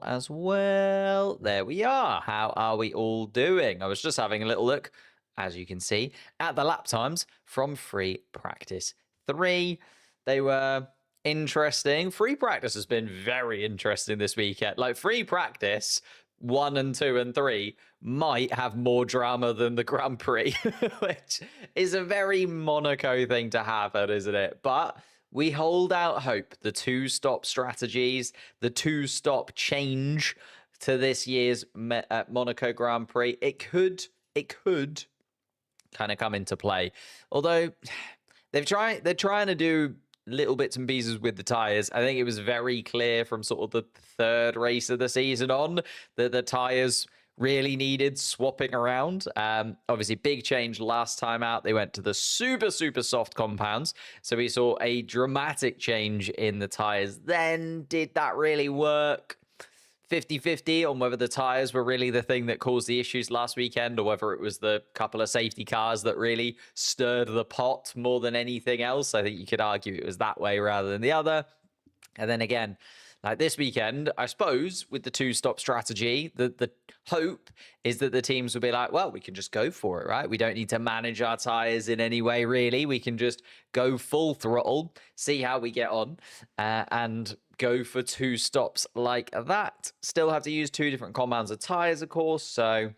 as well. There we are. How are we all doing? I was just having a little look, as you can see, at the lap times from free practice 3. They were interesting. Free practice has been very interesting this weekend. Like free practice 1 and 2 and 3 might have more drama than the Grand Prix, which is a very Monaco thing to happen, isn't it? But we hold out hope. The 2-stop strategies, the 2-stop change to this year's Monaco Grand Prix, it could kind of come into play. Although they're trying to do little bits and pieces with the tires. I think it was very clear from sort of the 3rd race of the season on that the tires really needed swapping around. Obviously, big change last time out. They went to the super soft compounds. So we saw a dramatic change in the tires. Then did that really work? 50-50 on whether the tires were really the thing that caused the issues last weekend or whether it was the couple of safety cars that really stirred the pot more than anything else. I think you could argue it was that way rather than the other. And then again, like this weekend, I suppose with the 2-stop strategy, the hope is that the teams will be like, well, we can just go for it, right? We don't need to manage our tires in any way, really. We can just go full throttle, see how we get on, and go for 2 stops like that. Still have to use 2 different compounds of tires, of course, so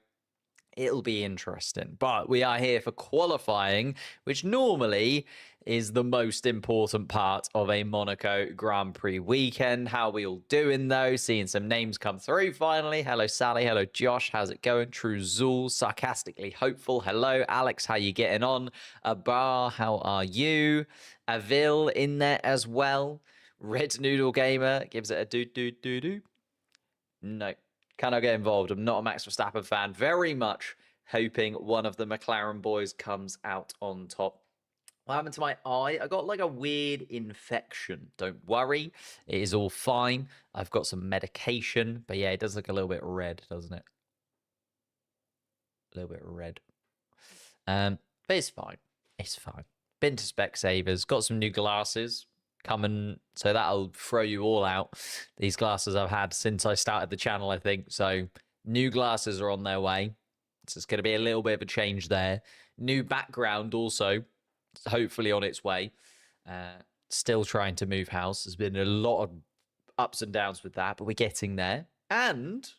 it'll be interesting. But we are here for qualifying, which normally is the most important part of a Monaco Grand Prix weekend. How are we all doing, though? Seeing some names come through finally. Hello, Sally. Hello, Josh. How's it going? True Zul, sarcastically hopeful. Hello, Alex. How you getting on? Abar, how are you? Avil in there as well. Red Noodle Gamer gives it a do. No, cannot get involved. I'm not a Max Verstappen fan. Very much hoping one of the McLaren boys comes out on top. What happened to my eye? I got like a weird infection. Don't worry. It is all fine. I've got some medication. But yeah, it does look a little bit red, doesn't it? A little bit red. But it's fine. It's fine. Been to Specsavers. Got some new glasses coming. So that'll throw you all out. These glasses I've had since I started the channel, I think. So new glasses are on their way. So it's going to be a little bit of a change there. New background also. Hopefully on its way. Still trying to move house. There's been a lot of ups and downs with that, but we're getting there. And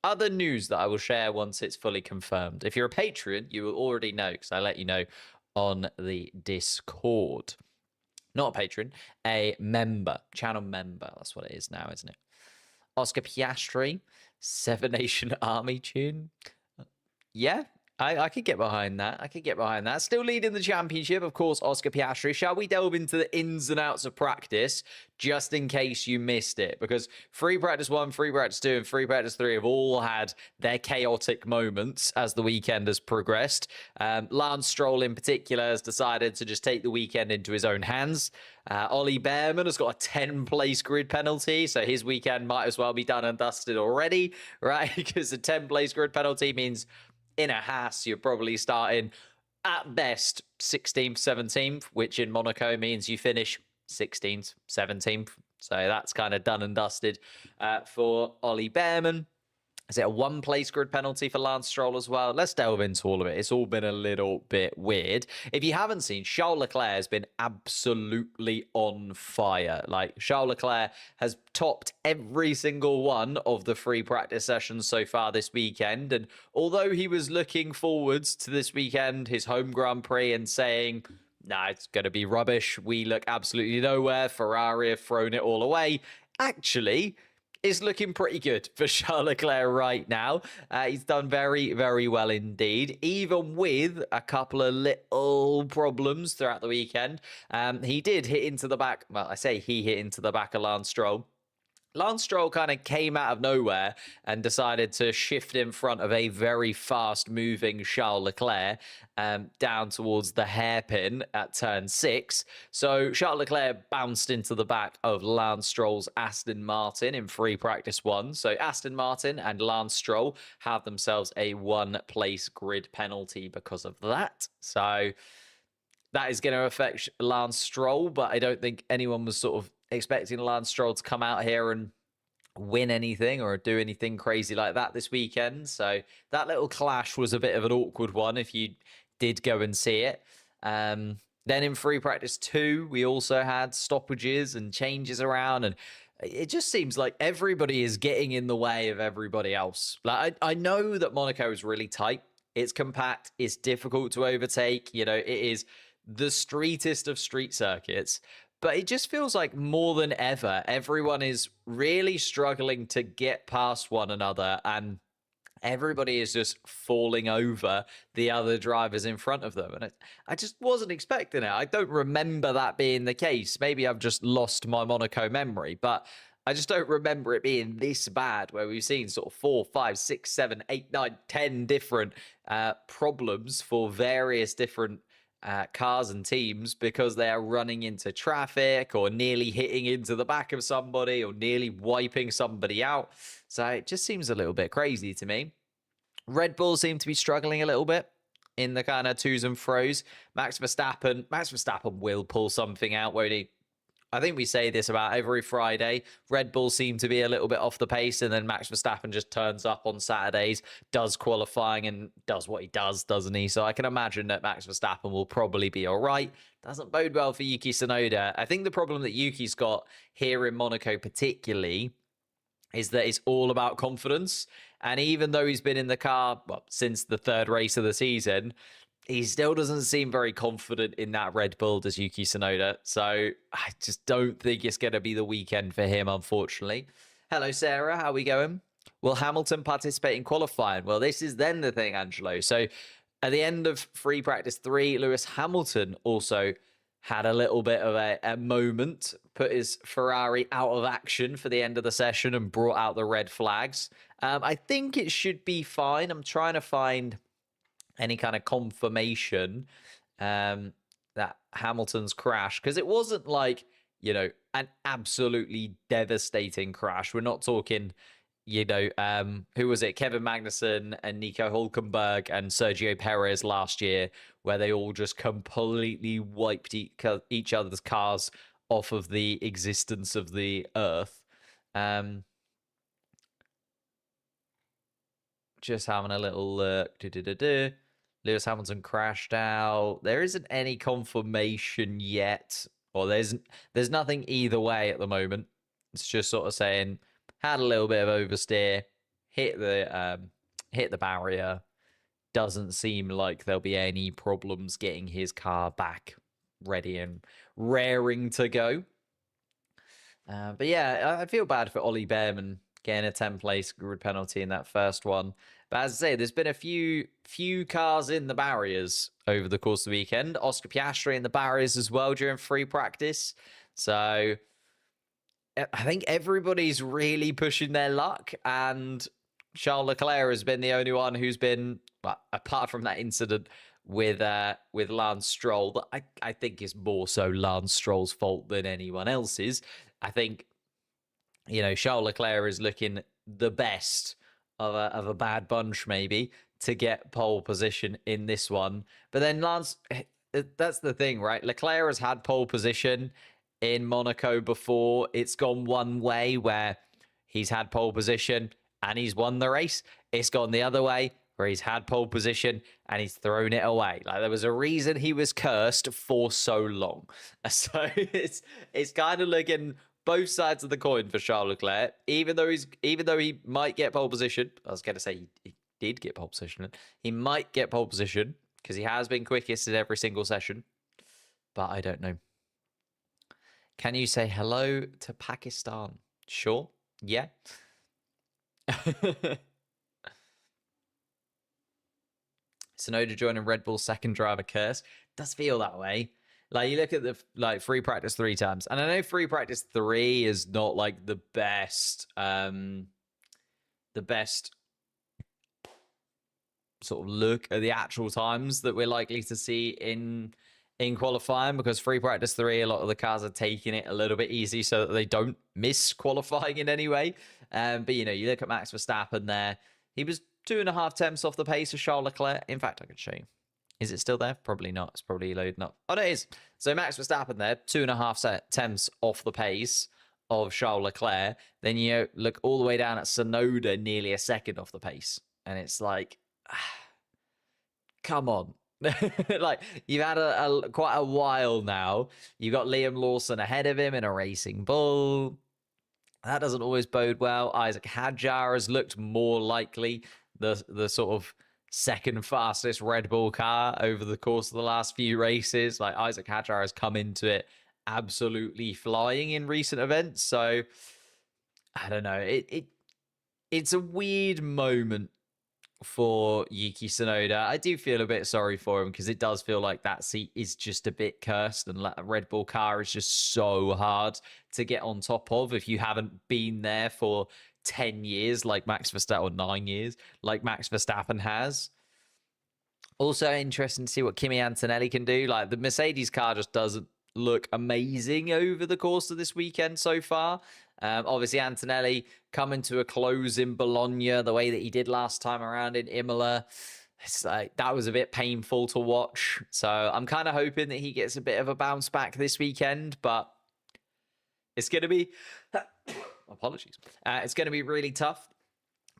other news that I will share once it's fully confirmed. If you're a patron, you will already know because I let you know on the Discord. Not a patron, a member, channel member. That's what it is now, isn't it? Oscar Piastri, 7 Nation Army tune. Yeah, I could get behind that. I could get behind that. Still leading the championship, of course, Oscar Piastri. Shall we delve into the ins and outs of practice, just in case you missed it? Because free practice 1, free practice 2, and free practice 3 have all had their chaotic moments as the weekend has progressed. Lance Stroll, in particular, has decided to just take the weekend into his own hands. Ollie Behrman has got a 10-place grid penalty, so his weekend might as well be done and dusted already, right? Because a 10-place grid penalty means in a Haas, you're probably starting at best 16th, 17th, which in Monaco means you finish 16th, 17th. So that's kind of done and dusted for Ollie Behrman. Is it a 1-place grid penalty for Lance Stroll as well? Let's delve into all of it. It's all been a little bit weird. If you haven't seen, Charles Leclerc has been absolutely on fire. Like, Charles Leclerc has topped every single one of the free practice sessions so far this weekend. And although he was looking forwards to this weekend, his home Grand Prix, and saying, nah, it's going to be rubbish. We look absolutely nowhere. Ferrari have thrown it all away. Actually, is looking pretty good for Charles Leclerc right now. He's done very, very well indeed, even with a couple of little problems throughout the weekend. He did hit into the back. Well, I say he hit into the back of Lance Stroll. Lance Stroll kind of came out of nowhere and decided to shift in front of a very fast-moving Charles Leclerc down towards the hairpin at turn 6. So Charles Leclerc bounced into the back of Lance Stroll's Aston Martin in free practice 1. So Aston Martin and Lance Stroll have themselves a 1-place grid penalty because of that. So that is going to affect Lance Stroll, but I don't think anyone was sort of expecting Lance Stroll to come out here and win anything or do anything crazy like that this weekend. So that little clash was a bit of an awkward one if you did go and see it. Then in free practice 2, we also had stoppages and changes around, and it just seems like everybody is getting in the way of everybody else. Like I know that Monaco is really tight. It's compact. It's difficult to overtake. You know, it is the streetest of street circuits. But it just feels like more than ever, everyone is really struggling to get past one another, and everybody is just falling over the other drivers in front of them. And I just wasn't expecting it. I don't remember that being the case. Maybe I've just lost my Monaco memory, but I just don't remember it being this bad, where we've seen sort of 4, 5, 6, 7, 8, 9, 10 different problems for various different cars and teams because they are running into traffic or nearly hitting into the back of somebody or nearly wiping somebody out. So it just seems a little bit crazy to me. Red Bull seem to be struggling a little bit in the kind of twos and fro's. Max Verstappen will pull something out, won't he? I think we say this about every Friday. Red Bull seem to be a little bit off the pace, and then Max Verstappen just turns up on Saturdays, does qualifying, and does what he does, doesn't he? So I can imagine that Max Verstappen will probably be all right. Doesn't bode well for Yuki Tsunoda. I think the problem that Yuki's got here in Monaco particularly is that it's all about confidence. And even though he's been in the car since the 3rd race of the season, he still doesn't seem very confident in that Red Bull, does Yuki Tsunoda. So I just don't think it's going to be the weekend for him, unfortunately. Hello, Sarah. How are we going? Will Hamilton participate in qualifying? Well, this is then the thing, Angelo. So at the end of free practice 3, Lewis Hamilton also had a little bit of a moment, put his Ferrari out of action for the end of the session and brought out the red flags. I think it should be fine. I'm trying to find any kind of confirmation that Hamilton's crash, because it wasn't like, you know, an absolutely devastating crash. We're not talking, you know, who was it? Kevin Magnussen and Nico Hulkenberg and Sergio Perez last year, where they all just completely wiped each other's cars off of the existence of the earth. Just having a little look. Lewis Hamilton crashed out. There isn't any confirmation yet, or there's nothing either way at the moment. It's just sort of saying had a little bit of oversteer, hit the barrier. Doesn't seem like there'll be any problems getting his car back ready and raring to go. But yeah, I feel bad for Ollie Behrman getting a 10-place grid penalty in that first one. But as I say, there's been a few cars in the barriers over the course of the weekend. Oscar Piastri in the barriers as well during free practice. So I think everybody's really pushing their luck, and Charles Leclerc has been the only one who's been, well, apart from that incident with Lance Stroll, that I think is more so Lance Stroll's fault than anyone else's. I think, you know, Charles Leclerc is looking the best of a bad bunch, maybe, to get pole position in this one. But then Lance, that's the thing, right? Leclerc has had pole position in Monaco before. It's gone one way where he's had pole position and he's won the race. It's gone the other way where he's had pole position and he's thrown it away. Like, there was a reason he was cursed for so long. So it's kind of looking both sides of the coin for Charles Leclerc. Even though he might get pole position, I was going to say he did get pole position. He might get pole position because he has been quickest in every single session. But I don't know. Can you say hello to Pakistan? Sure. Yeah. Tsunoda joining Red Bull second driver curse. Does feel that way. Like, you look at the free practice 3 times, and I know free practice 3 is not like the best sort of look at the actual times that we're likely to see in qualifying, because free practice 3, a lot of the cars are taking it a little bit easy so that they don't miss qualifying in any way. But you know, you look at Max Verstappen there, he was 2.5 tenths off the pace of Charles Leclerc. In fact, I can show you. Is it still there? Probably not. It's probably loading up. Oh, no, it is. So Max Verstappen there, 2.5 tenths off the pace of Charles Leclerc. Then you look all the way down at Sonoda, nearly a second off the pace. And it's like, come on. Like, you've had quite a while now. You've got Liam Lawson ahead of him in a Racing Bull. That doesn't always bode well. Isaac Hadjar has looked more likely the sort of second fastest Red Bull car over the course of the last few races. Like, Isaac Hadjar has come into it absolutely flying in recent events. So I don't know. It's a weird moment for Yuki Tsunoda. I do feel a bit sorry for him because it does feel like that seat is just a bit cursed, and a Red Bull car is just so hard to get on top of if you haven't been there for 10 years like Max Verstappen, or 9 years like Max Verstappen has. Also interesting to see what Kimi Antonelli can do. Like, the Mercedes car just doesn't look amazing over the course of this weekend so far. Obviously, Antonelli coming to a close in Bologna the way that he did last time around in Imola. It's like, that was a bit painful to watch. So I'm kind of hoping that he gets a bit of a bounce back this weekend, but it's going to be, apologies. It's going to be really tough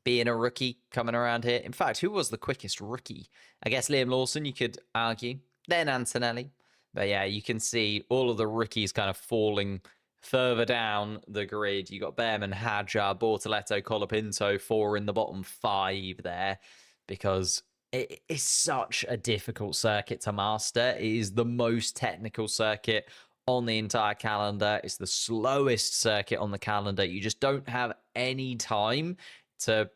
being a rookie coming around here. In fact, who was the quickest rookie? I guess Liam Lawson, you could argue. Then Antonelli. But yeah, you can see all of the rookies kind of falling further down the grid. You got Behrman, Hadjar, Bortoletto, Colapinto, 4 in the bottom 5 there, because it is such a difficult circuit to master. It is the most technical circuit on the entire calendar. It's the slowest circuit on the calendar. You just don't have any time to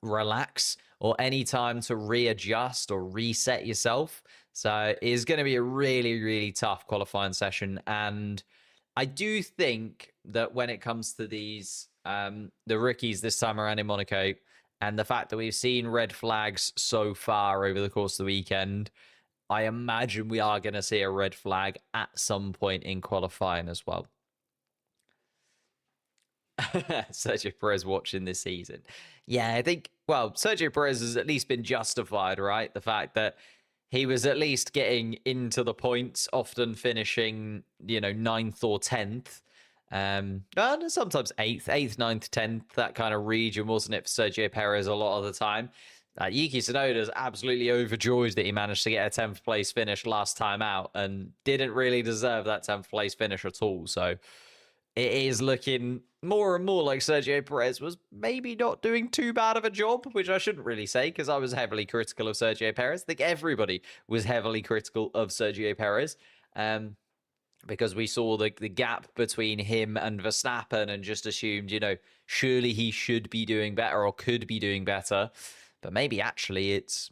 relax or any time to readjust or reset yourself. So it is going to be a really, really tough qualifying session. And I do think that when it comes to these, the rookies this time around in Monaco, and the fact that we've seen red flags so far over the course of the weekend, I imagine we are going to see a red flag at some point in qualifying as well. Sergio Perez watching this season. Yeah, I think, well, Sergio Perez has at least been justified, right? The fact that he was at least getting into the points, often finishing, 9th or 10th. And sometimes 8th, 9th, 10th, that kind of region, wasn't it, for Sergio Perez a lot of the time? Yuki Tsunoda is absolutely overjoyed that he managed to get a 10th place finish last time out and didn't really deserve that 10th place finish at all. So it is looking more and more like Sergio Perez was maybe not doing too bad of a job, which I shouldn't really say because I was heavily critical of Sergio Perez. I think everybody was heavily critical of Sergio Perez because we saw the gap between him and Verstappen and just assumed, surely he should be doing better or could be doing better. But maybe actually it's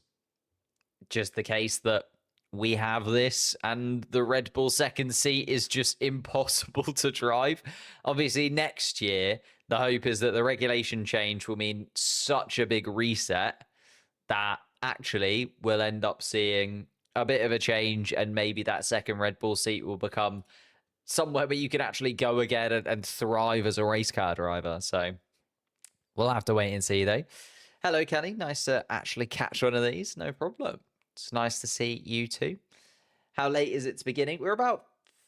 just the case that we have this and the Red Bull second seat is just impossible to drive. Obviously, next year, the hope is that the regulation change will mean such a big reset that actually we'll end up seeing a bit of a change, and maybe that second Red Bull seat will become somewhere where you can actually go again and thrive as a race car driver. So we'll have to wait and see, though. Hello, Kelly. Nice to actually catch one of these. No problem. It's nice to see you too. How late is it to beginning? We're about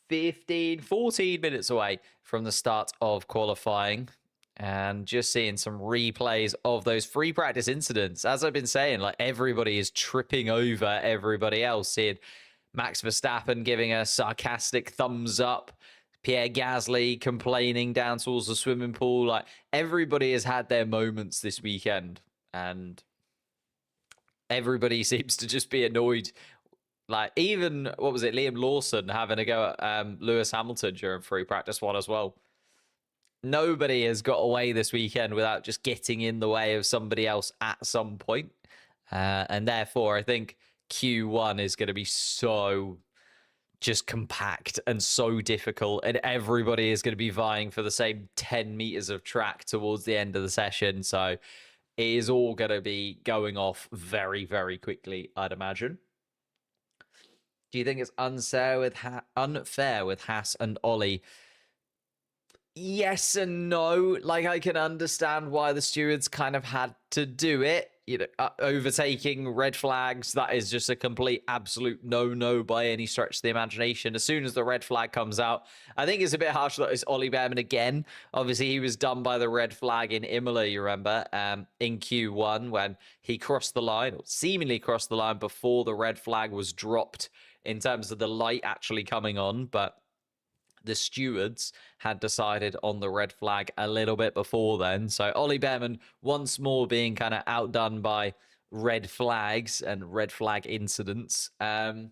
14 minutes away from the start of qualifying, and just seeing some replays of those free practice incidents. As I've been saying, like, everybody is tripping over everybody else. Seeing Max Verstappen giving a sarcastic thumbs up, Pierre Gasly complaining down towards the swimming pool. Like, everybody has had their moments this weekend, and everybody seems to just be annoyed. Like, even, what was it, Liam Lawson having a go at Lewis Hamilton during free practice one as well. Nobody has got away this weekend without just getting in the way of somebody else at some point. And therefore, I think Q1 is going to be so just compact and so difficult, and everybody is going to be vying for the same 10 meters of track towards the end of the session. So it is all going to be going off very, very quickly, I'd imagine. Do you think it's unfair with Haas and Ollie? Yes and no. Like, I can understand why the stewards kind of had to do it. overtaking red flags, that is just a complete absolute no by any stretch of the imagination. As soon as the red flag comes out, I think it's a bit harsh that it's Ollie Behrman again. Obviously, he was done by the red flag in Imola, you remember, in Q1 when he crossed the line, or seemingly crossed the line before the red flag was dropped in terms of the light actually coming on. But the stewards had decided on the red flag a little bit before then. So Ollie Behrman once more being kind of outdone by red flags and red flag incidents. It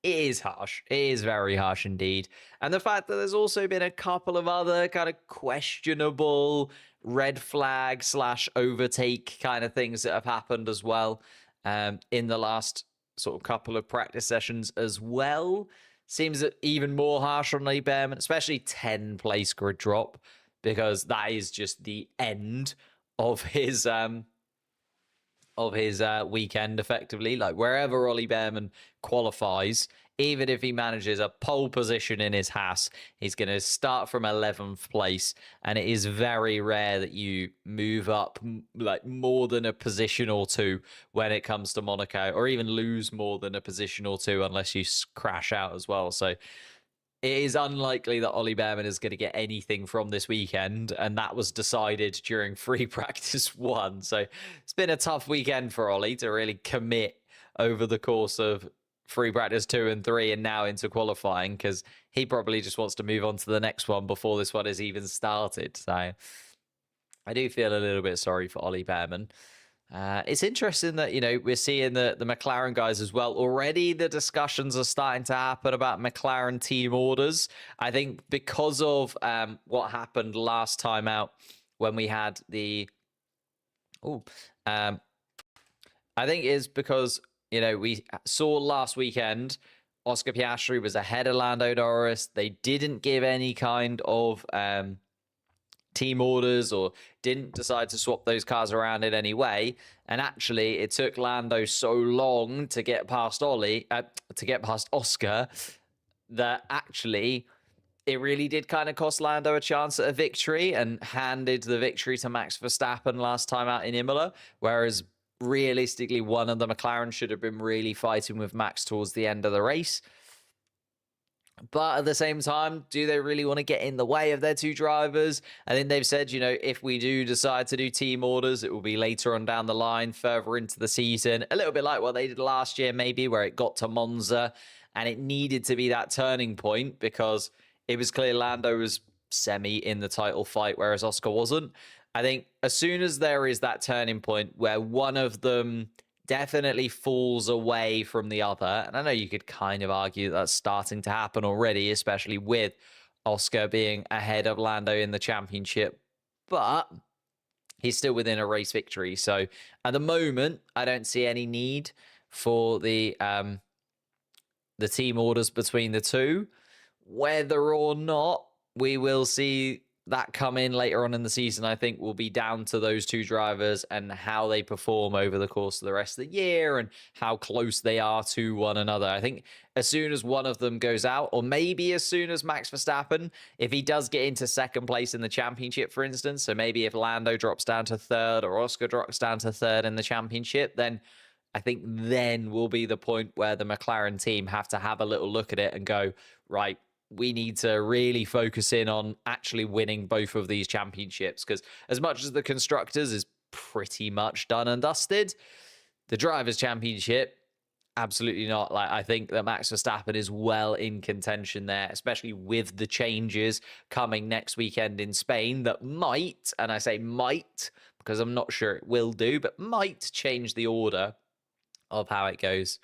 is harsh. It is very harsh indeed. And the fact that there's also been a couple of other kind of questionable red flag / overtake kind of things that have happened as well in the last sort of couple of practice sessions as well. Seems even more harsh on Lee Behrman, especially 10 place grid drop, because that is just the end of his weekend effectively. Like wherever Ollie Behrman qualifies, even if he manages a pole position in his Haas, he's going to start from 11th place, and it is very rare that you move up like more than a position or two when it comes to Monaco, or even lose more than a position or two unless you crash out as well. So it is unlikely that Ollie Behrman is going to get anything from this weekend, and that was decided during free practice 1. So it's been a tough weekend for Ollie to really commit over the course of free practice 2 and 3 and now into qualifying, because he probably just wants to move on to the next one before this one has even started. So I do feel a little bit sorry for Ollie Behrman. It's interesting that, we're seeing the McLaren guys as well. Already the discussions are starting to happen about McLaren team orders. I think because of what happened last time out when we had the... I think it's because, we saw last weekend Oscar Piastri was ahead of Lando Norris. They didn't give any kind of... team orders or didn't decide to swap those cars around in any way, and actually it took Lando so long to get past Oscar that actually it really did kind of cost Lando a chance at a victory and handed the victory to Max Verstappen last time out in Imola, whereas realistically one of the McLaren should have been really fighting with Max towards the end of the race. But at the same time, do they really want to get in the way of their two drivers? I think they've said, if we do decide to do team orders, it will be later on down the line, further into the season. A little bit like what they did last year, maybe, where it got to Monza and it needed to be that turning point because it was clear Lando was semi in the title fight, whereas Oscar wasn't. I think as soon as there is that turning point where one of them definitely falls away from the other, and I know you could kind of argue that's starting to happen already, especially with Oscar being ahead of Lando in the championship, but he's still within a race victory. So at the moment, I don't see any need for the team orders between the two. Whether or not we will see that come in later on in the season, I think will be down to those two drivers and how they perform over the course of the rest of the year and how close they are to one another. I think as soon as one of them goes out, or maybe as soon as Max Verstappen, if he does get into second place in the championship, for instance, so maybe if Lando drops down to third or Oscar drops down to third in the championship, then I think then will be the point where the McLaren team have to have a little look at it and go, right, we need to really focus in on actually winning both of these championships, because as much as the Constructors is pretty much done and dusted, the Drivers' Championship, absolutely not. Like, I think that Max Verstappen is well in contention there, especially with the changes coming next weekend in Spain that might, and I say might because I'm not sure it will do, but might change the order of how it goes.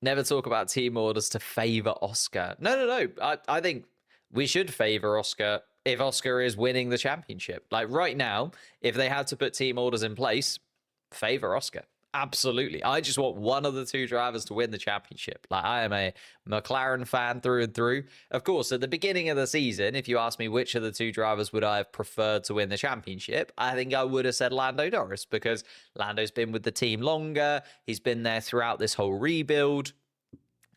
Never talk about team orders to favor Oscar. No. I think we should favor Oscar if Oscar is winning the championship. Like right now, if they had to put team orders in place, favor Oscar. Absolutely. I just want one of the two drivers to win the championship. Like, I am a McLaren fan through and through. Of course, at the beginning of the season, if you ask me which of the two drivers would I have preferred to win the championship, I think I would have said Lando Norris, because Lando's been with the team longer. He's been there throughout this whole rebuild.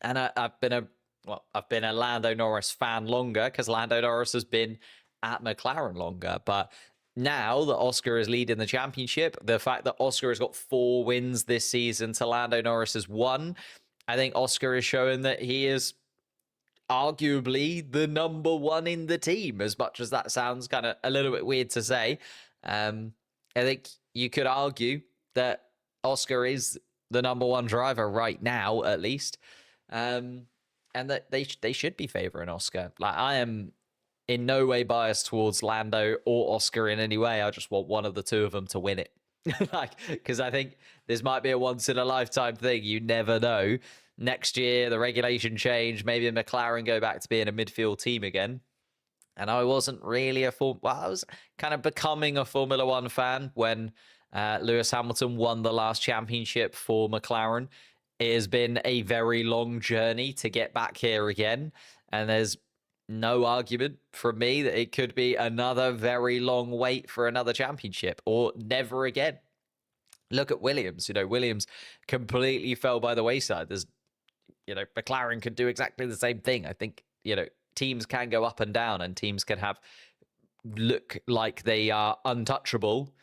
And I've been a Lando Norris fan longer because Lando Norris has been at McLaren longer. But now that Oscar is leading the championship, the fact that Oscar has got 4 wins this season to Lando Norris has 1, I think Oscar is showing that he is arguably the number 1 in the team, as much as that sounds kind of a little bit weird to say. I think you could argue that Oscar is the number 1 driver right now, at least, and that they should be favoring Oscar. Like, I am in no way biased towards Lando or Oscar in any way. I just want one of the two of them to win it. Like, because I think this might be a once in a lifetime thing. You never know. Next year, the regulation change. Maybe McLaren go back to being a midfield team again. And I wasn't really I was kind of becoming a Formula One fan when Lewis Hamilton won the last championship for McLaren. It has been a very long journey to get back here again. And there's no argument from me that it could be another very long wait for another championship or never again. Look at Williams. Williams completely fell by the wayside. There's, McLaren could do exactly the same thing. I think, teams can go up and down and teams can look like they are untouchable.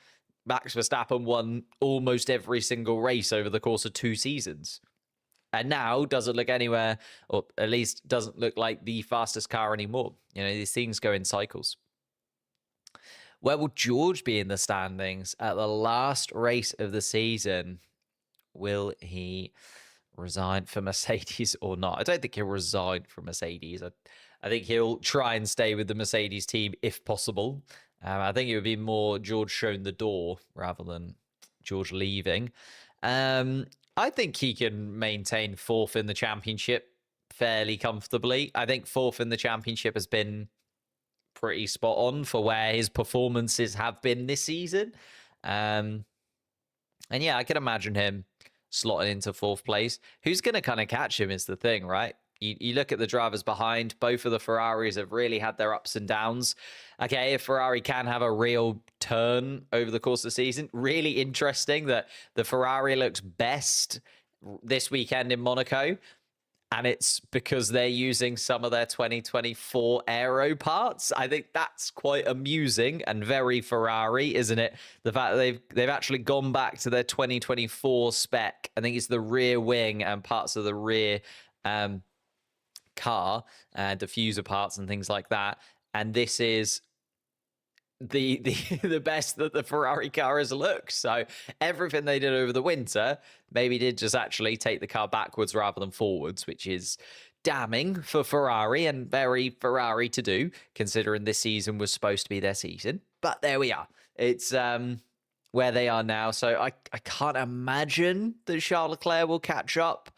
Max Verstappen won almost every single race over the course of 2 seasons. And now doesn't look anywhere, or at least doesn't look like the fastest car anymore. These things go in cycles. Where will George be in the standings at the last race of the season? Will he resign for Mercedes or not? I don't think he'll resign for Mercedes. I think he'll try and stay with the Mercedes team if possible. I think it would be more George showing the door rather than George leaving. I think he can maintain 4th in the championship fairly comfortably. I think 4th in the championship has been pretty spot on for where his performances have been this season. And yeah, I can imagine him slotting into 4th place. Who's going to kind of catch him is the thing, right? You look at the drivers behind. Both of the Ferraris have really had their ups and downs. Okay, if Ferrari can have a real turn over the course of the season, really interesting that the Ferrari looks best this weekend in Monaco. And it's because they're using some of their 2024 aero parts. I think that's quite amusing and very Ferrari, isn't it? The fact that they've actually gone back to their 2024 spec. I think it's the rear wing and parts of the rear car, diffuser parts and things like that. And this is the best that the Ferrari car has looked. So everything they did over the winter maybe did just actually take the car backwards rather than forwards, which is damning for Ferrari and very Ferrari to do, considering this season was supposed to be their season. But there we are. It's where they are now. So I can't imagine that Charles Leclerc will catch up.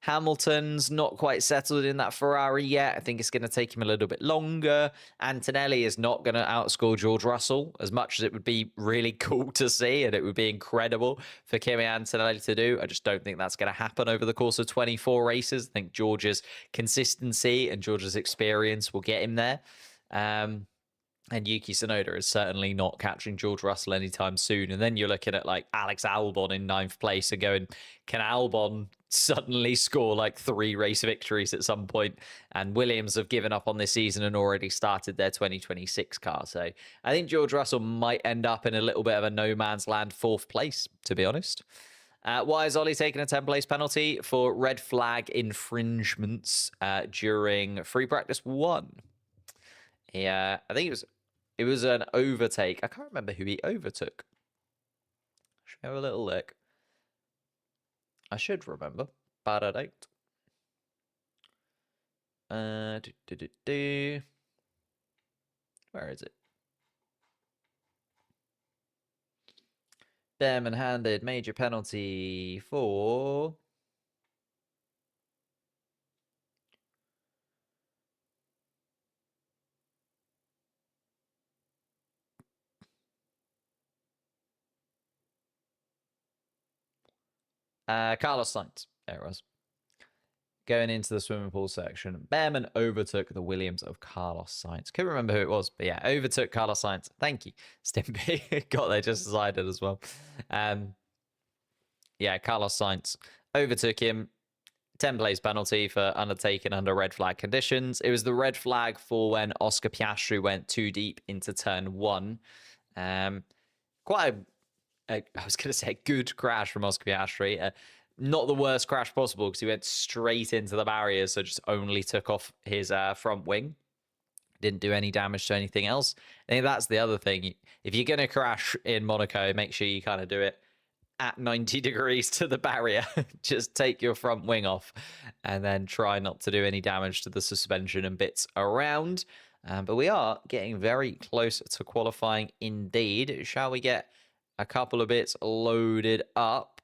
Hamilton's not quite settled in that Ferrari yet. I think it's going to take him a little bit longer. Antonelli is not going to outscore George Russell, as much as it would be really cool to see, and it would be incredible for Kimi Antonelli to do. I just don't think that's going to happen over the course of 24 races. I think George's consistency and George's experience will get him there. And Yuki Tsunoda is certainly not catching George Russell anytime soon. And then you're looking at like Alex Albon in 9th place and going, can Albon suddenly score like 3 race victories at some point? And Williams have given up on this season and already started their 2026 car. So I think George Russell might end up in a little bit of a no man's land 4th place, to be honest. Why is Ollie taking a 10-place penalty for red flag infringements during free practice 1? Yeah, I think it was an overtake. I can't remember who he overtook. Should we have a little look? I should remember, but I don't. Where is it? Behrman handed major penalty for... Carlos Sainz. There it was. Going into the swimming pool section, Behrman overtook the Williams of Carlos Sainz. Couldn't remember who it was, but yeah, overtook Carlos Sainz. Thank you, Stimpy. Got there just as I did as well. Yeah, Carlos Sainz overtook him. 10-place penalty for undertaken under red flag conditions. It was the red flag for when Oscar Piastri went too deep into turn 1. Quite I was going to say good crash from Oscar Piastri. Not the worst crash possible because he went straight into the barrier, so just only took off his front wing. Didn't do any damage to anything else. I think that's the other thing. If you're going to crash in Monaco, make sure you kind of do it at 90 degrees to the barrier. Just take your front wing off and then try not to do any damage to the suspension and bits around. But we are getting very close to qualifying indeed. Shall we get a couple of bits loaded up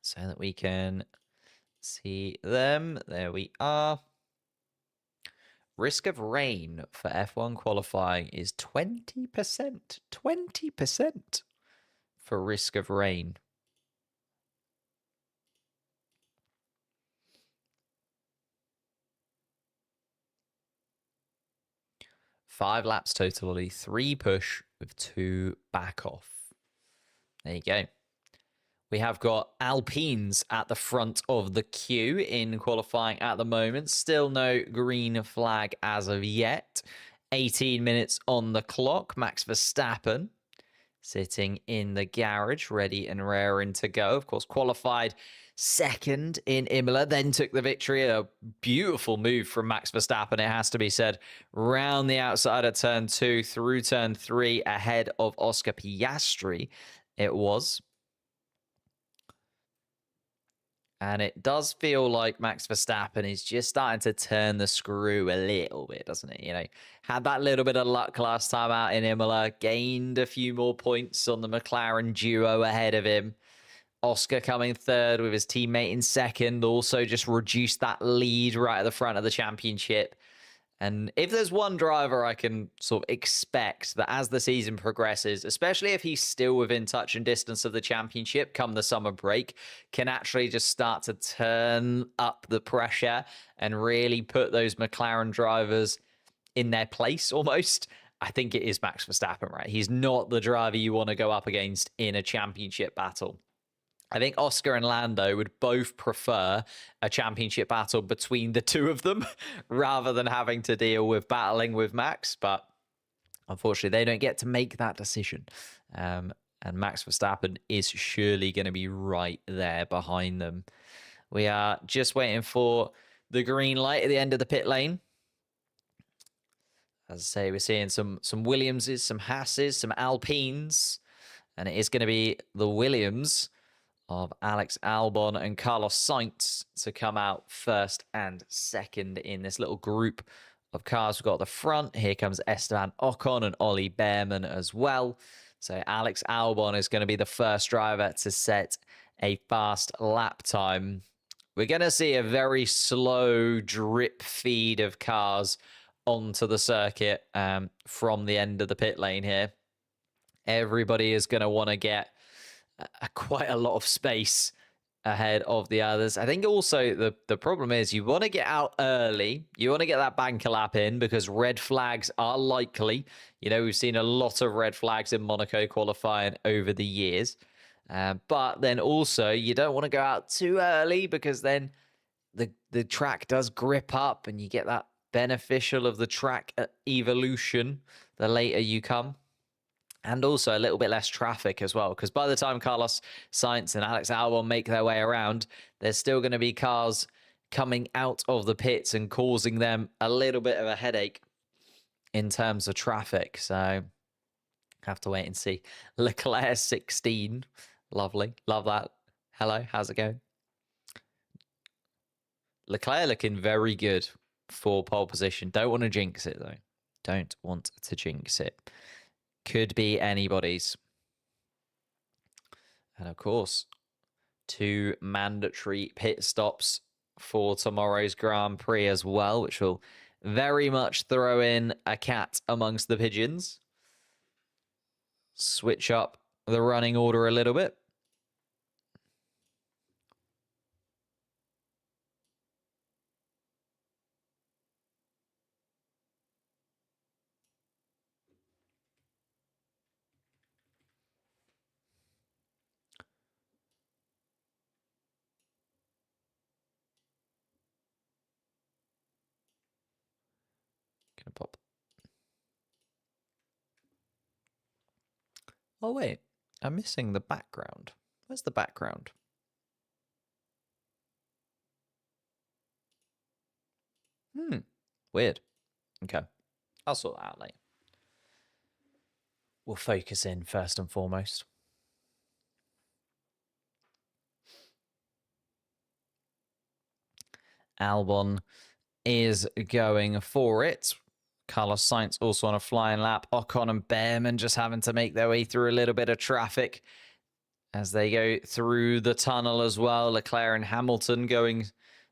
so that we can see them? There we are. Risk of rain for F1 qualifying is 20%. 20% for risk of rain. Five laps totally, 3 push with 2 back off. There you go. We have got Alpines at the front of the queue in qualifying at the moment. Still no green flag as of yet. 18 minutes on the clock. Max Verstappen sitting in the garage, ready and raring to go. Of course, qualified second in Imola, then took the victory. A beautiful move from Max Verstappen, it has to be said. Round the outside of turn 2, through turn 3, ahead of Oscar Piastri, it was. And it does feel like Max Verstappen is just starting to turn the screw a little bit, doesn't it? You know, had that little bit of luck last time out in Imola, gained a few more points on the McLaren duo ahead of him. Oscar coming third with his teammate in second, also just reduced that lead right at the front of the championship. And if there's one driver I can sort of expect that as the season progresses, especially if he's still within touch and distance of the championship come the summer break, can actually just start to turn up the pressure and really put those McLaren drivers in their place almost, I think it is Max Verstappen, right? He's not the driver you want to go up against in a championship battle. I think Oscar and Lando would both prefer a championship battle between the two of them rather than having to deal with battling with Max. But unfortunately, they don't get to make that decision. And Max Verstappen is surely going to be right there behind them. We are just waiting for the green light at the end of the pit lane. As I say, we're seeing some Williamses, some Hasses, some Alpines. And it is going to be the Williams of Alex Albon and Carlos Sainz to come out first and second in this little group of cars. We've got the front. Here comes Esteban Ocon and Ollie Behrman as well. So Alex Albon is going to be the first driver to set a fast lap time. We're going to see a very slow drip feed of cars onto the circuit from the end of the pit lane here. Everybody is going to want to get quite a lot of space ahead of the others. I think also the problem is you want to get out early. You want to get that banker lap in because red flags are likely. You know, we've seen a lot of red flags in Monaco qualifying over the years. But then also you don't want to go out too early because then the track does grip up and you get that beneficial of the track evolution the later you come. And also a little bit less traffic as well, because by the time Carlos Sainz and Alex Albon make their way around, there's still going to be cars coming out of the pits and causing them a little bit of a headache in terms of traffic. So have to wait and see. Leclerc 16. Lovely. Love that. Hello. How's it going? Leclerc looking very good for pole position. Don't want to jinx it, though. Don't want to jinx it. Could be anybody's. And of course, 2 mandatory pit stops for tomorrow's Grand Prix as well, which will very much throw in a cat amongst the pigeons. Switch up the running order a little bit. Gonna pop. Oh, wait. I'm missing the background. Where's the background? Weird. Okay. I'll sort that out later. We'll focus in first and foremost. Albon is going for it. Carlos Sainz also on a flying lap. Ocon and Behrman just having to make their way through a little bit of traffic as they go through the tunnel as well. Leclerc and Hamilton going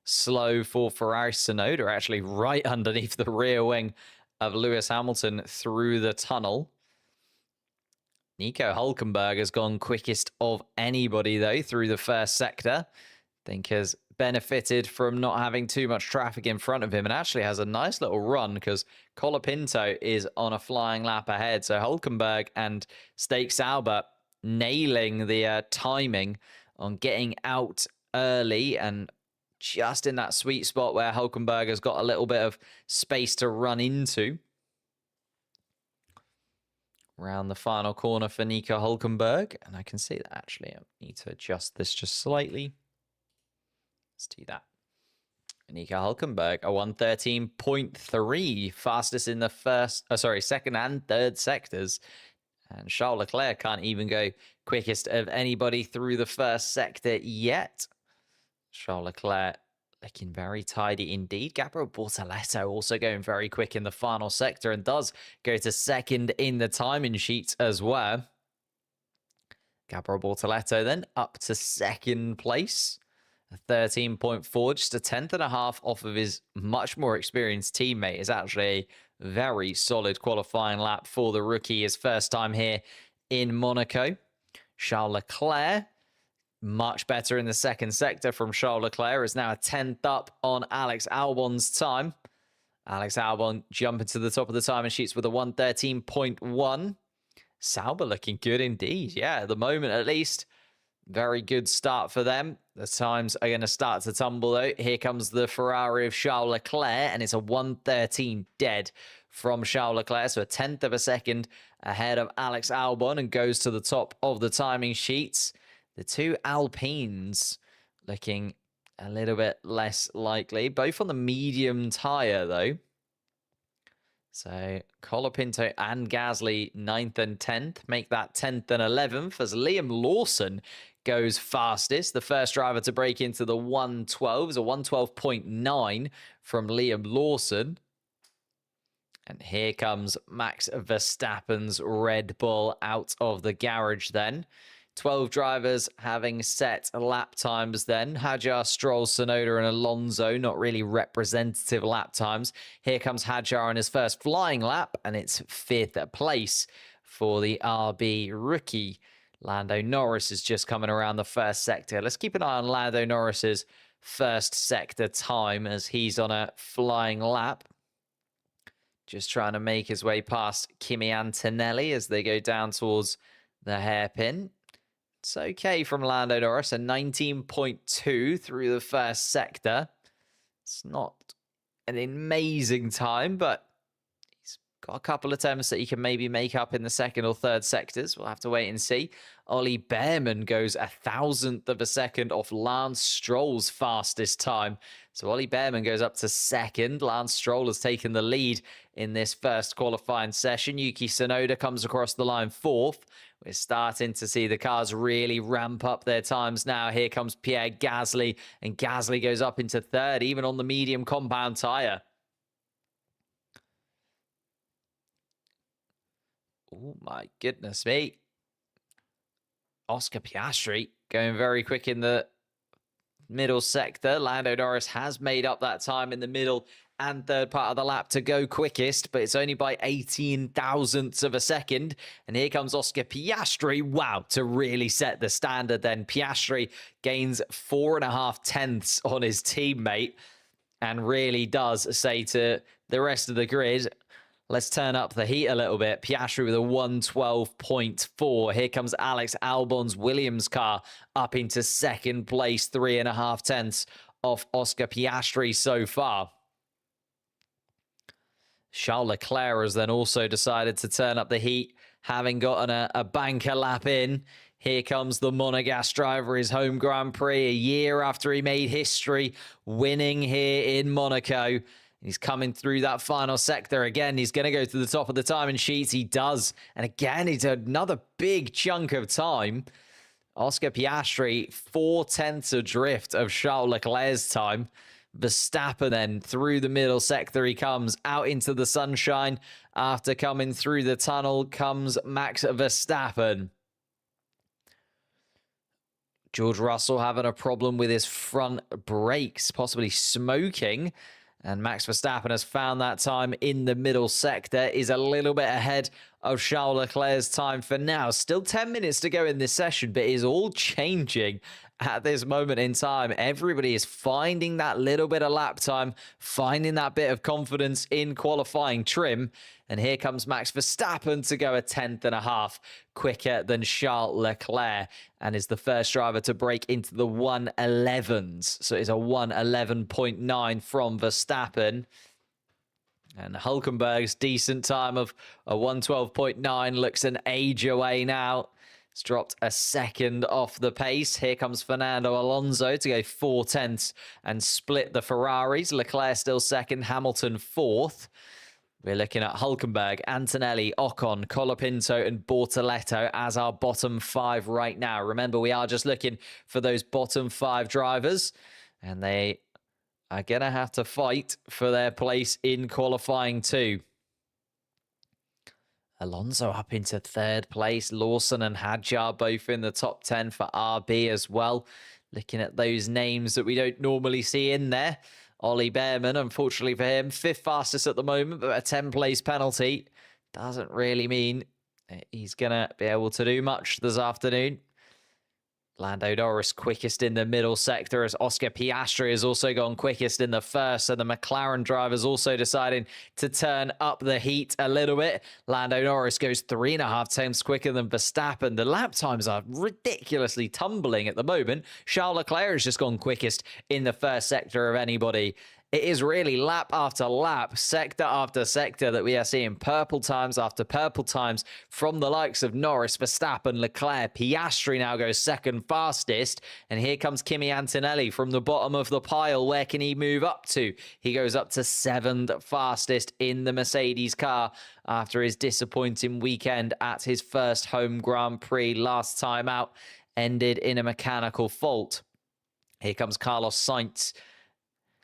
slow for Ferrari. Tsunoda actually right underneath the rear wing of Lewis Hamilton through the tunnel. Nico Hülkenberg has gone quickest of anybody, though, through the first sector. I think has benefited from not having too much traffic in front of him and actually has a nice little run because Colapinto is on a flying lap ahead. So Hülkenberg and Stake Sauber nailing the timing on getting out early and just in that sweet spot where Hülkenberg has got a little bit of space to run into. Around the final corner for Nico Hülkenberg. And I can see that actually I need to adjust this just slightly. Let's do that. Nico Hülkenberg, a 113.3, fastest in the second and third sectors. And Charles Leclerc can't even go quickest of anybody through the first sector yet. Charles Leclerc looking very tidy indeed. Gabriel Bortoleto also going very quick in the final sector and does go to second in the timing sheets as well. Gabriel Bortoleto then up to second place. 13.4, just a tenth and a half off of his much more experienced teammate. Is actually a very solid qualifying lap for the rookie. His first time here in Monaco. Charles Leclerc, much better in the second sector from Charles Leclerc, is now a tenth up on Alex Albon's time. Alex Albon jumping to the top of the timing sheets with a 113.1. Sauber looking good indeed. Yeah, at the moment at least. Very good start for them. The times are going to start to tumble, though. Here comes the Ferrari of Charles Leclerc, and it's a 113 dead from Charles Leclerc, so a tenth of a second ahead of Alex Albon and goes to the top of the timing sheets. The two Alpines looking a little bit less likely, both on the medium tyre, though. So Colapinto and Gasly 9th and 10th make that 10th and 11th as Liam Lawson goes fastest. The first driver to break into the 112 is a 112.9 from Liam Lawson. And here comes Max Verstappen's Red Bull out of the garage then. 12 drivers having set lap times then. Hadjar, Stroll, Tsunoda and Alonso, not really representative lap times. Here comes Hadjar on his first flying lap, and it's 5th place for the RB rookie. Lando Norris is just coming around the first sector. Let's keep an eye on Lando Norris's first sector time as he's on a flying lap. Just trying to make his way past Kimi Antonelli as they go down towards the hairpin. It's okay from Lando Norris, a 19.2 through the first sector. It's not an amazing time, but he's got a couple of attempts that he can maybe make up in the second or third sectors. We'll have to wait and see. Ollie Behrman goes 1,000th of a second off Lance Stroll's fastest time. So Ollie Behrman goes up to second. Lance Stroll has taken the lead in this first qualifying session. Yuki Tsunoda comes across the line 4th. We're starting to see the cars really ramp up their times now. Here comes Pierre Gasly, and Gasly goes up into 3rd, even on the medium compound tyre. Oh my goodness me. Oscar Piastri going very quick in the middle sector. Lando Norris has made up that time in the middle and third part of the lap to go quickest, but it's only by 18 thousandths of a second. And here comes Oscar Piastri. Wow, to really set the standard then. Piastri gains 4.5 tenths on his teammate and really does say to the rest of the grid, let's turn up the heat a little bit. Piastri with a 112.4. Here comes Alex Albon's Williams car up into second place, 3.5 tenths off Oscar Piastri so far. Charles Leclerc has then also decided to turn up the heat having gotten a banker lap in. Here comes the Monegasque driver, his home Grand Prix, a year after he made history, winning here in Monaco. He's coming through that final sector again. He's going to go to the top of the timing sheets. He does. And again, it's another big chunk of time. Oscar Piastri, 4/10 adrift of Charles Leclerc's time. Verstappen then through the middle sector he comes out into the sunshine. After coming through the tunnel comes Max Verstappen. George Russell having a problem with his front brakes, possibly smoking. And Max Verstappen has found that time in the middle sector, is a little bit ahead of Charles Leclerc's time for now. Still 10 minutes to go in this session, but it is all changing at this moment in time. Everybody is finding that little bit of lap time, finding that bit of confidence in qualifying trim. And here comes Max Verstappen to go a 10th.5 quicker than Charles Leclerc, and is the first driver to break into the 1:11s. So it's a 1:11.9 from Verstappen. And Hülkenberg's decent time of a 1:12.9 looks an age away now. It's dropped a second off the pace. Here comes Fernando Alonso to go 4/10 and split the Ferraris. Leclerc still second, Hamilton fourth. We're looking at Hülkenberg, Antonelli, Ocon, Colapinto, and Bortoleto as our bottom 5 right now. Remember, we are just looking for those bottom 5 drivers, and they are going to have to fight for their place in qualifying too. Alonso up into 3rd place. Lawson and Hadjar both in the top 10 for RB as well. Looking at those names that we don't normally see in there. Ollie Behrman, unfortunately for him, 5th fastest at the moment, but a 10-place penalty doesn't really mean he's going to be able to do much this afternoon. Lando Norris quickest in the middle sector, as Oscar Piastri has also gone quickest in the first. So the McLaren drivers also deciding to turn up the heat a little bit. Lando Norris goes 3.5 times quicker than Verstappen. The lap times are ridiculously tumbling at the moment. Charles Leclerc has just gone quickest in the first sector of anybody. It is really lap after lap, sector after sector, that we are seeing purple times after purple times from the likes of Norris, Verstappen, Leclerc. Piastri now goes 2nd fastest. And here comes Kimi Antonelli from the bottom of the pile. Where can he move up to? He goes up to 7th fastest in the Mercedes car after his disappointing weekend at his first home Grand Prix last time out. Ended in a mechanical fault. Here comes Carlos Sainz.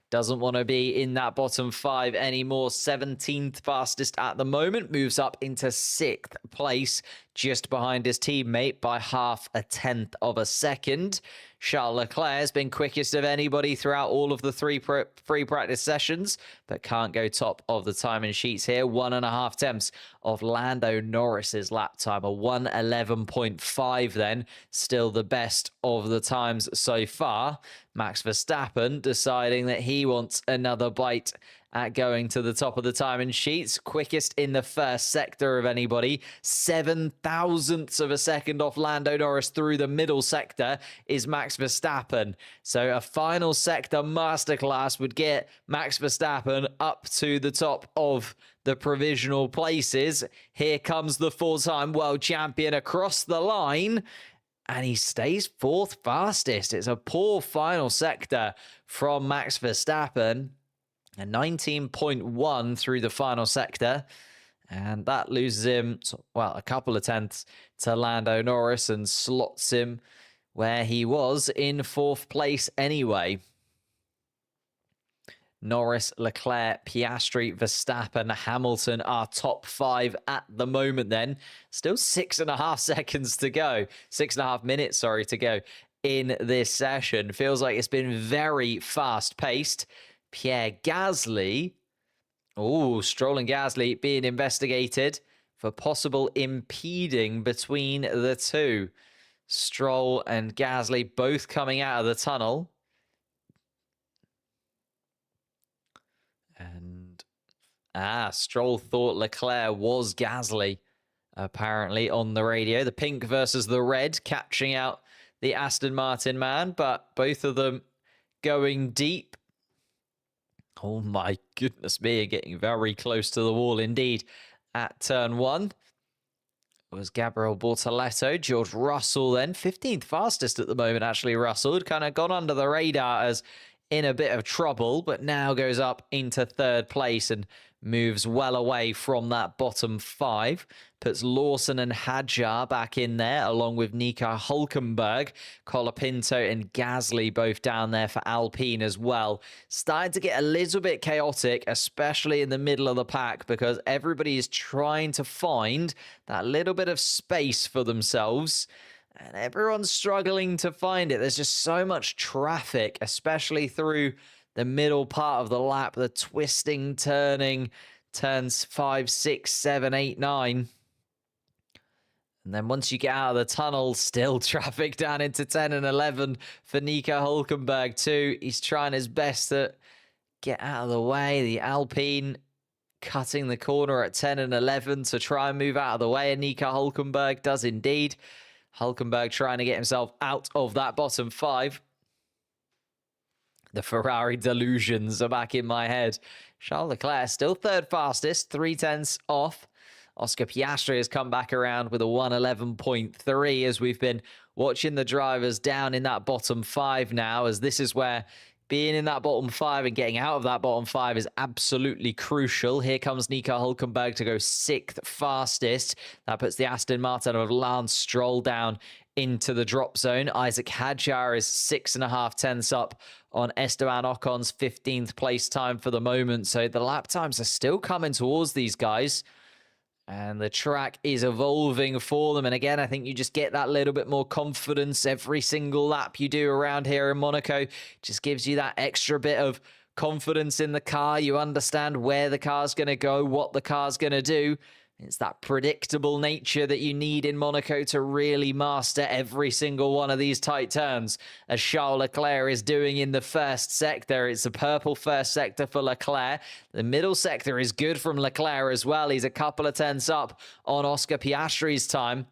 Doesn't want to be in that bottom 5 anymore. 17th fastest at the moment. Moves up into 6th place, just behind his teammate by 0.5 of a second. Charles Leclerc has been quickest of anybody throughout all of the free practice sessions, but can't go top of the timing sheets here. 1.5 tenths of Lando Norris's lap time, a 1:11.5 then. Still the best of the times so far. Max Verstappen deciding that he wants another bite at going to the top of the timing sheets. Quickest in the first sector of anybody. 0.007 of a second off Lando Norris through the middle sector is Max Verstappen. So a final sector masterclass would get Max Verstappen up to the top of the provisional places. Here comes the 4-time world champion across the line, and he stays 4th fastest. It's a poor final sector from Max Verstappen. A 19.1 through the final sector. And that loses him, well, a couple of tenths to Lando Norris and slots him where he was in 4th place anyway. Norris, Leclerc, Piastri, Verstappen, Hamilton are top 5 at the moment then. Still 6.5 seconds to go. 6.5 minutes, sorry, to go in this session. Feels like it's been very fast-paced. Pierre Gasly, Stroll and Gasly being investigated for possible impeding between the two. Stroll and Gasly both coming out of the tunnel. And Stroll thought Leclerc was Gasly, apparently, on the radio. The pink versus the red, catching out the Aston Martin man, but both of them going deep. Oh my goodness me, getting very close to the wall indeed at turn 1. was Gabriel Bortoleto. George Russell then, 15th fastest at the moment, actually. Russell had kind of gone under the radar as in a bit of trouble, but now goes up into third place and moves well away from that bottom 5. Puts Lawson and Hadjar back in there, along with Nico Hulkenberg. Colapinto and Gasly both down there for Alpine as well. Starting to get a little bit chaotic, especially in the middle of the pack, because everybody is trying to find that little bit of space for themselves. And everyone's struggling to find it. There's just so much traffic, especially through the middle part of the lap, the twisting, turning, turns 5, 6, 7, 8, 9. And then once you get out of the tunnel, still traffic down into 10 and 11 for Nico Hulkenberg too. He's trying his best to get out of the way. The Alpine cutting the corner at 10 and 11 to try and move out of the way. And Nico Hulkenberg does indeed. Hulkenberg trying to get himself out of that bottom 5. The Ferrari delusions are back in my head. Charles Leclerc still third fastest, 3/10 off. Oscar Piastri has come back around with a 1:11.3 as we've been watching the drivers down in that bottom 5 now, as this is where being in that bottom 5 and getting out of that bottom 5 is absolutely crucial. Here comes Nico Hulkenberg to go 6th fastest. That puts the Aston Martin of Lance Stroll down into the drop zone. Isaac Hadjar is 6.5 tenths up on Esteban Ocon's 15th place time for the moment. So the lap times are still coming towards these guys. And the track is evolving for them. And again, I think you just get that little bit more confidence every single lap you do around here in Monaco. Just gives you that extra bit of confidence in the car. You understand where the car's going to go, what the car's going to do. It's that predictable nature that you need in Monaco to really master every single one of these tight turns, as Charles Leclerc is doing in the first sector. It's a purple first sector for Leclerc. The middle sector is good from Leclerc as well. He's a couple of tenths up on Oscar Piastri's time.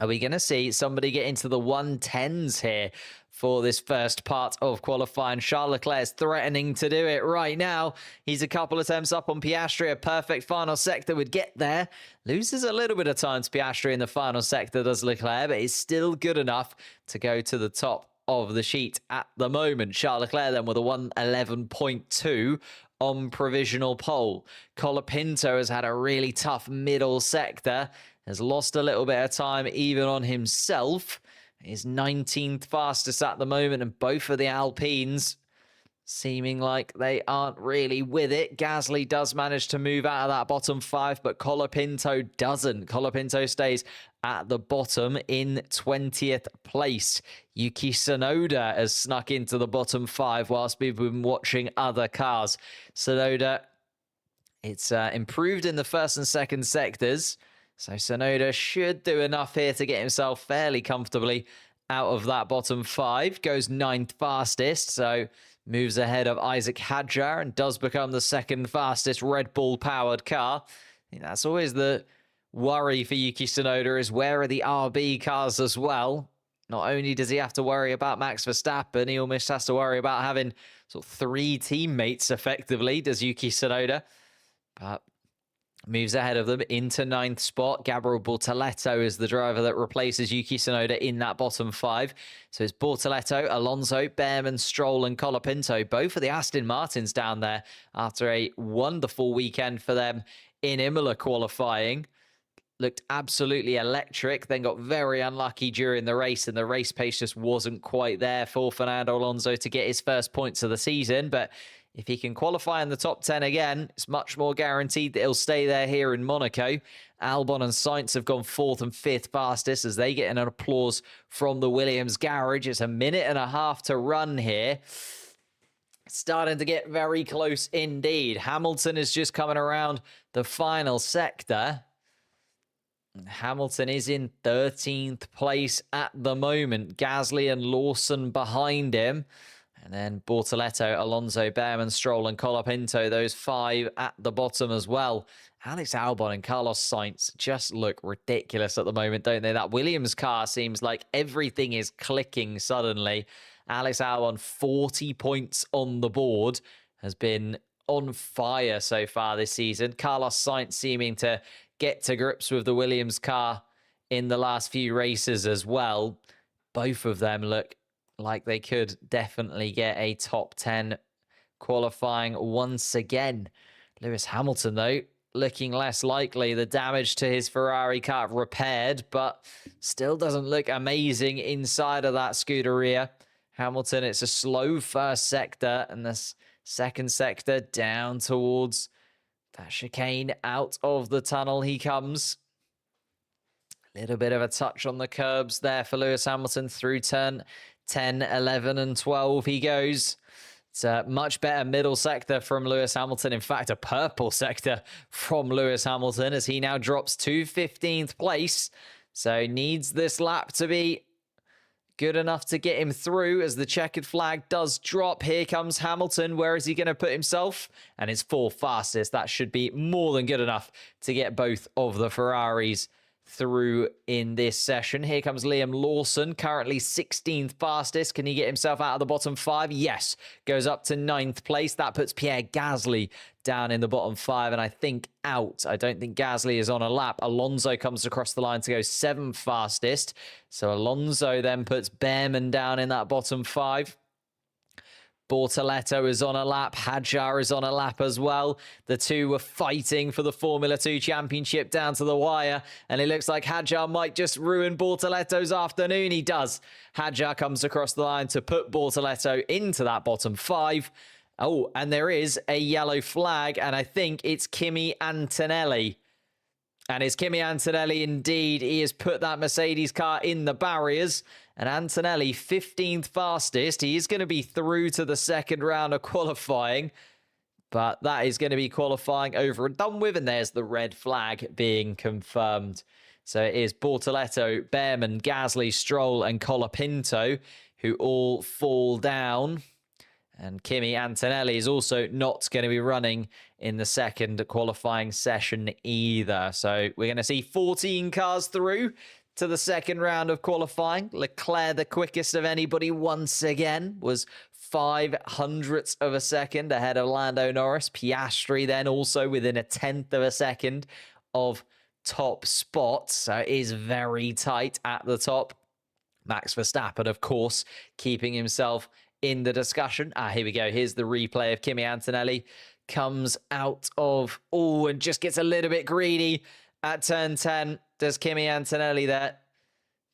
Are we going to see somebody get into the 110s here for this first part of qualifying? Charles Leclerc is threatening to do it right now. He's a couple of attempts up on Piastri. A perfect final sector would get there. Loses a little bit of time to Piastri in the final sector, does Leclerc, but is still good enough to go to the top of the sheet at the moment. Charles Leclerc then with a 1:11.2 on provisional pole. Colapinto has had a really tough middle sector. Has lost a little bit of time even on himself. He's 19th fastest at the moment, and both of the Alpines seeming like they aren't really with it. Gasly does manage to move out of that bottom 5, but Colapinto doesn't. Colapinto stays at the bottom in 20th place. Yuki Tsunoda has snuck into the bottom 5 whilst we've been watching other cars. Tsunoda, it's improved in the first and second sectors. So Tsunoda should do enough here to get himself fairly comfortably out of that bottom 5. Goes 9th fastest, so moves ahead of Isaac Hadjar and does become the second fastest Red Bull-powered car. I think that's always the worry for Yuki Tsunoda, is where are the RB cars as well? Not only does he have to worry about Max Verstappen, he almost has to worry about having sort of 3 teammates effectively, does Yuki Tsunoda. But moves ahead of them into 9th spot. Gabriel Bortoleto is the driver that replaces Yuki Tsunoda in that bottom 5. So it's Bortoleto, Alonso, Behrman, Stroll and Colapinto. Both of the Aston Martins down there after a wonderful weekend for them in Imola qualifying. Looked absolutely electric, then got very unlucky during the race, and the race pace just wasn't quite there for Fernando Alonso to get his first points of the season. But if he can qualify in the top 10 again, it's much more guaranteed that he'll stay there here in Monaco. Albon and Sainz have gone 4th and 5th fastest as they get an applause from the Williams garage. It's a minute and a half to run here. Starting to get very close indeed. Hamilton is just coming around the final sector. Hamilton is in 13th place at the moment. Gasly and Lawson behind him. And then Bortoleto, Alonso, Behrman, Stroll and Colapinto, those 5 at the bottom as well. Alex Albon and Carlos Sainz just look ridiculous at the moment, don't they? That Williams car seems like everything is clicking suddenly. Alex Albon, 40 points on the board, has been on fire so far this season. Carlos Sainz seeming to get to grips with the Williams car in the last few races as well. Both of them look like they could definitely get a top 10 qualifying once again. Lewis Hamilton, though, looking less likely. The damage to his Ferrari car repaired, but still doesn't look amazing inside of that Scuderia. Hamilton, it's a slow first sector, and this second sector down towards that chicane. Out of the tunnel he comes. A little bit of a touch on the curbs there for Lewis Hamilton through turn 10, 11, and 12 he goes. It's a much better middle sector from Lewis Hamilton. In fact, a purple sector from Lewis Hamilton as he now drops to 15th place. So needs this lap to be good enough to get him through as the checkered flag does drop. Here comes Hamilton. Where is he going to put himself? And it's fourth fastest. That should be more than good enough to get both of the Ferraris through in this session. Here comes Liam Lawson, currently 16th fastest. Can he get himself out of the bottom 5? Yes. Goes up to 9th place. That puts Pierre Gasly down in the bottom 5, and I think out. I don't think Gasly is on a lap. Alonso comes across the line to go 7th fastest. So Alonso then puts Behrman down in that bottom 5. Bortoletto is on a lap. Hadjar is on a lap as well. The two were fighting for the Formula 2 championship down to the wire. And it looks like Hadjar might just ruin Bortoletto's afternoon. He does. Hadjar comes across the line to put Bortoletto into that bottom 5. Oh, and there is a yellow flag. And I think it's Kimi Antonelli. And it's Kimi Antonelli indeed. He has put that Mercedes car in the barriers. And Antonelli, 15th fastest. He is going to be through to the second round of qualifying. But that is going to be qualifying over and done with. And there's the red flag being confirmed. So it is Bortoletto, Behrman, Gasly, Stroll, and Colapinto who all fall down. And Kimi Antonelli is also not going to be running in the second qualifying session either. So we're going to see 14 cars through to the second round of qualifying. Leclerc, the quickest of anybody once again, was 0.05 of a second ahead of Lando Norris. Piastri then also within 1/10 of a second of top spot. So it is very tight at the top. Max Verstappen, of course, keeping himself in the discussion. Here we go. Here's the replay of Kimi Antonelli. Comes out of, and just gets a little bit greedy at turn 10. Does Kimi Antonelli there.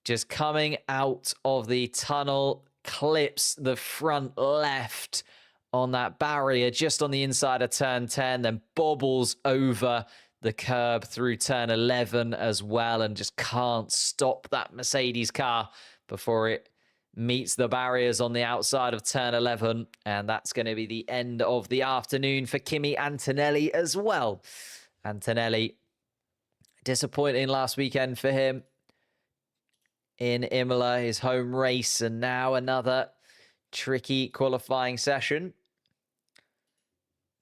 Just coming out of the tunnel. Clips the front left on that barrier just on the inside of turn 10. Then bobbles over the curb through turn 11 as well. And just can't stop that Mercedes car before it meets the barriers on the outside of turn 11. And that's going to be the end of the afternoon for Kimi Antonelli as well. Antonelli, disappointing last weekend for him in Imola, his home race. And now another tricky qualifying session.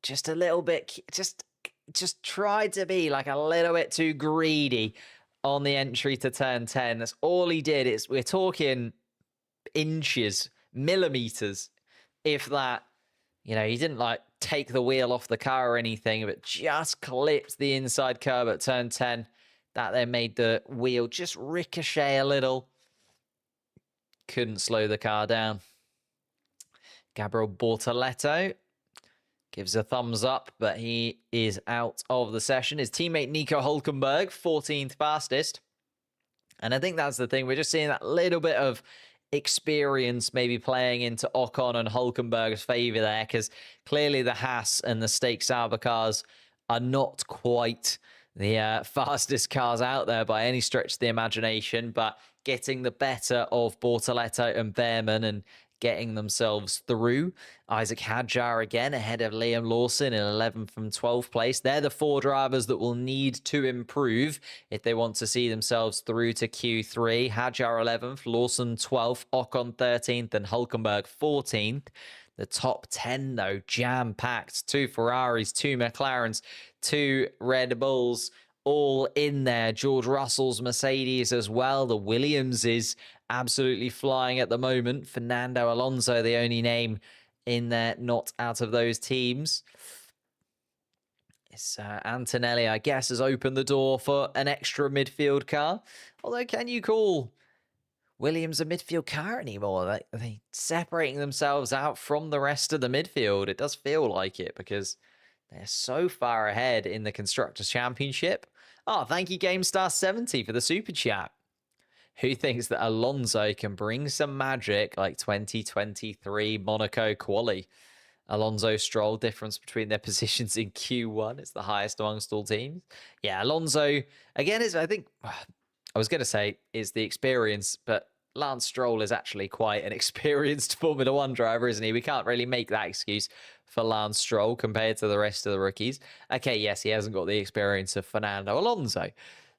Just a little bit, just tried to be like a little bit too greedy on the entry to turn 10. That's all he did. We're talking inches, millimeters, if that. He didn't like take the wheel off the car or anything, but just clipped the inside curb at turn 10. That then made the wheel just ricochet a little. Couldn't slow the car down. Gabriel Bortoletto gives a thumbs up, but he is out of the session. His teammate Nico Hülkenberg, 14th fastest. And I think that's the thing. We're just seeing that little bit of experience maybe playing into Ocon and Hülkenberg's favour there, because clearly the Haas and the Stake Sauber cars are not quite the fastest cars out there by any stretch of the imagination, but getting the better of Bortoletto and Behrman and getting themselves through. Isaac Hadjar again ahead of Liam Lawson in 11th from 12th place. They're the four drivers that will need to improve if they want to see themselves through to Q3. Hadjar 11th, Lawson 12th, Ocon 13th, and Hülkenberg 14th. The top 10, though, jam-packed. 2 Ferraris, 2 McLarens, 2 Red Bulls, all in there. George Russell's Mercedes as well. The Williams is absolutely flying at the moment. Fernando Alonso, the only name in there not out of those teams. It's Antonelli, I guess, has opened the door for an extra midfield car. Although, can you call Williams a midfield car anymore? They separating themselves out from the rest of the midfield. It does feel like it because they're so far ahead in the Constructors' Championship. Oh, thank you, GameStar70, for the super chat. Who thinks that Alonso can bring some magic like 2023 Monaco quali? Alonso Stroll difference between their positions in Q1 is the highest amongst all teams. Yeah, Alonso again is I think I was going to say is the experience, but Lance Stroll is actually quite an experienced Formula One driver, isn't he? We can't really make that excuse for Lance Stroll compared to the rest of the rookies. Okay, yes, he hasn't got the experience of Fernando Alonso,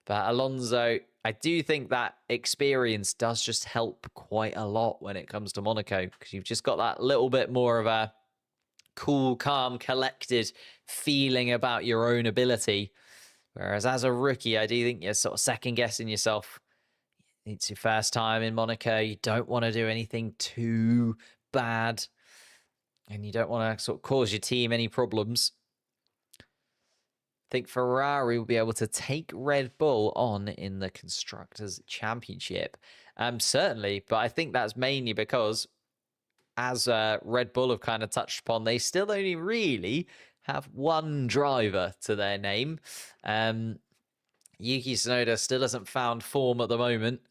but Alonso, I do think that experience does just help quite a lot when it comes to Monaco because you've just got that little bit more of a cool, calm, collected feeling about your own ability. Whereas as a rookie, I do think you're sort of second guessing yourself. It's your first time in Monaco. You don't want to do anything too bad. And you don't want to sort of cause your team any problems. I think Ferrari will be able to take Red Bull on in the Constructors' Championship. Certainly, but I think that's mainly because as Red Bull have kind of touched upon, they still only really have one driver to their name. Yuki Tsunoda still hasn't found form at the moment,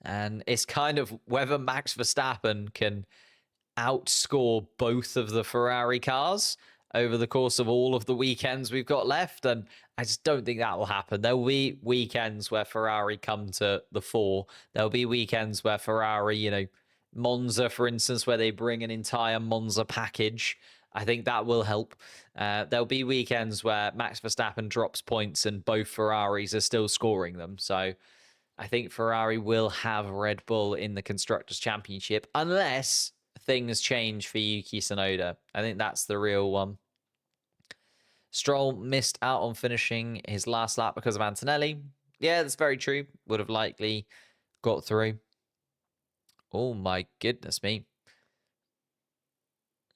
and it's kind of whether Max Verstappen can outscore both of the Ferrari cars over the course of all of the weekends we've got left, and I just don't think that will happen. There will be weekends where Ferrari come to the fore. There'll be weekends where Ferrari, Monza, for instance, where they bring an entire Monza package. I think that will help. There'll be weekends where Max Verstappen drops points and both Ferraris are still scoring them. So I think Ferrari will have Red Bull in the Constructors' Championship unless things change for Yuki Tsunoda. I think that's the real one. Stroll missed out on finishing his last lap because of Antonelli. Yeah, that's very true. Would have likely got through. Oh my goodness me.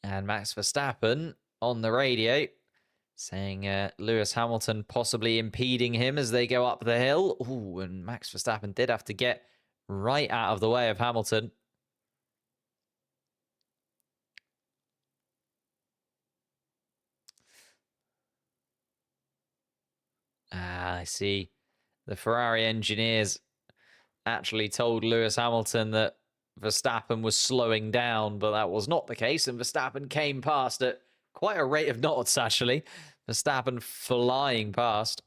And Max Verstappen on the radio saying Lewis Hamilton possibly impeding him as they go up the hill. Ooh, and Max Verstappen did have to get right out of the way of Hamilton. I see. The Ferrari engineers actually told Lewis Hamilton that Verstappen was slowing down, but that was not the case, and Verstappen came past at quite a rate of knots, actually. Verstappen flying past.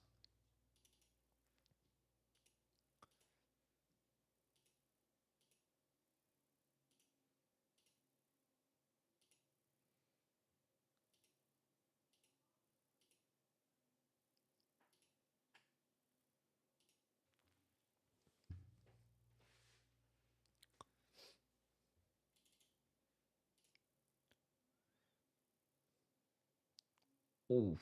Ooh.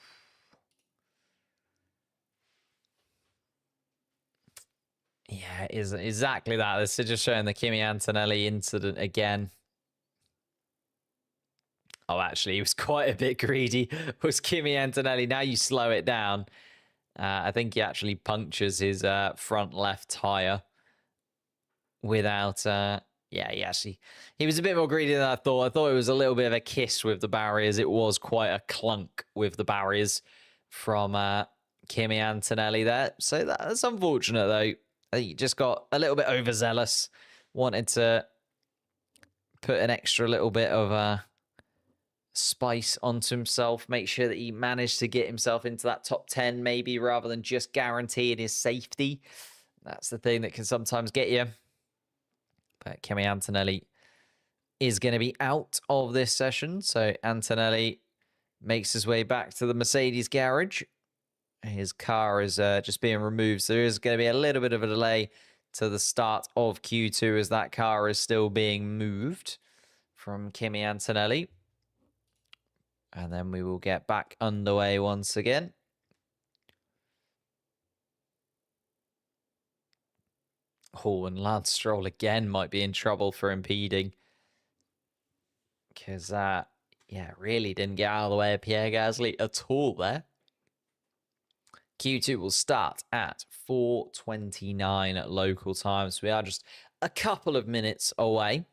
Yeah, it is exactly that. This is just showing the Kimi Antonelli incident again. Oh, actually, he was quite a bit greedy. Was Kimi Antonelli. Now you slow it down. I think he actually punctures his front left tire without... he was a bit more greedy than I thought. I thought it was a little bit of a kiss with the barriers. It was quite a clunk with the barriers from Kimi Antonelli there. So that's unfortunate, though. He just got a little bit overzealous. Wanted to put an extra little bit of spice onto himself. Make sure that he managed to get himself into that top 10 maybe, rather than just guaranteeing his safety. That's the thing that can sometimes get you. But Kimi Antonelli is going to be out of this session. So Antonelli makes his way back to the Mercedes garage. His car is just being removed. So there is going to be a little bit of a delay to the start of Q2 as that car is still being moved from Kimi Antonelli. And then we will get back underway once again. Oh, and Lance Stroll again might be in trouble for impeding. Because, really didn't get out of the way of Pierre Gasly at all there. Q2 will start at 4:29 local time. So we are just a couple of minutes away.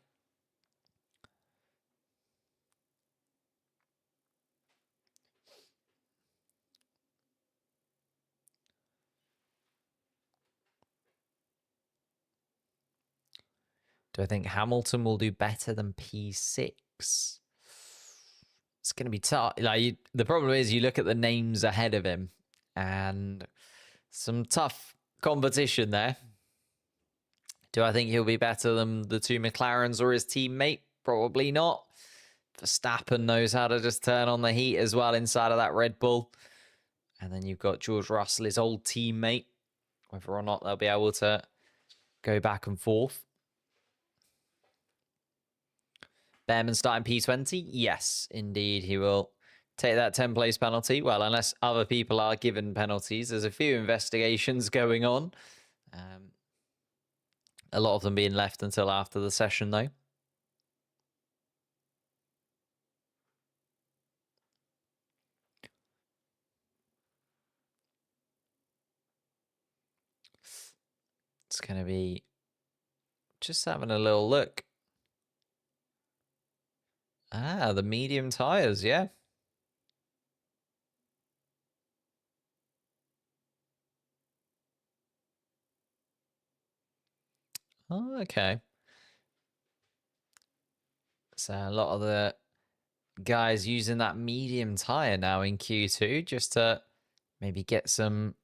Do I think Hamilton will do better than P6? It's going to be tough. Like the problem is, you look at the names ahead of him, and some tough competition there. Do I think he'll be better than the two McLarens or his teammate? Probably not. Verstappen knows how to just turn on the heat as well inside of that Red Bull. And then you've got George Russell, his old teammate. Whether or not they'll be able to go back and forth. Behrman starting P20? Yes, indeed, he will take that 10 place penalty. Well, unless other people are given penalties. There's a few investigations going on. A lot of them being left until after the session, though. It's going to be just having a little look. Ah, the medium tires, yeah. Oh, okay. So a lot of the guys using that medium tire now in Q2 just to maybe get some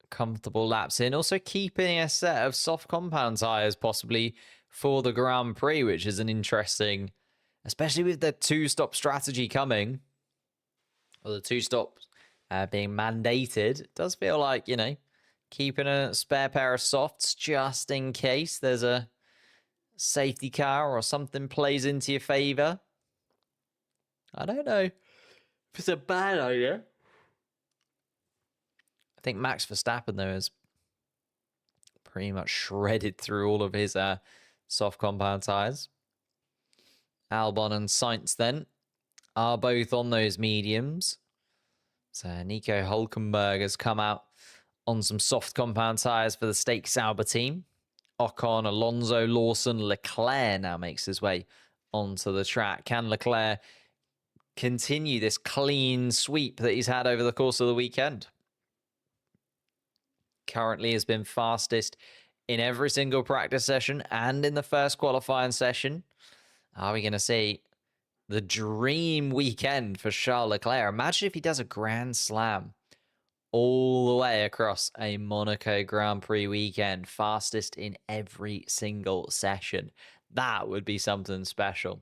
comfortable laps in. Also keeping a set of soft compound tires possibly for the Grand Prix, which is an interesting, especially with the two-stop strategy coming, or the two stops being mandated. It does feel like, you know, keeping a spare pair of softs just in case there's a safety car or something plays into your favor. I don't know if it's a bad idea. I think Max Verstappen, though, is pretty much shredded through all of his soft compound tires. Albon and Sainz, then, are both on those mediums. So Nico Hülkenberg has come out on some soft compound tires for the Stake Sauber team. Ocon, Alonso, Lawson, Leclerc now makes his way onto the track. Can Leclerc continue this clean sweep that he's had over the course of the weekend? Currently has been fastest in every single practice session and in the first qualifying session. Are we going to see the dream weekend for Charles Leclerc? Imagine if he does a Grand Slam all the way across a Monaco Grand Prix weekend, fastest in every single session. That would be something special.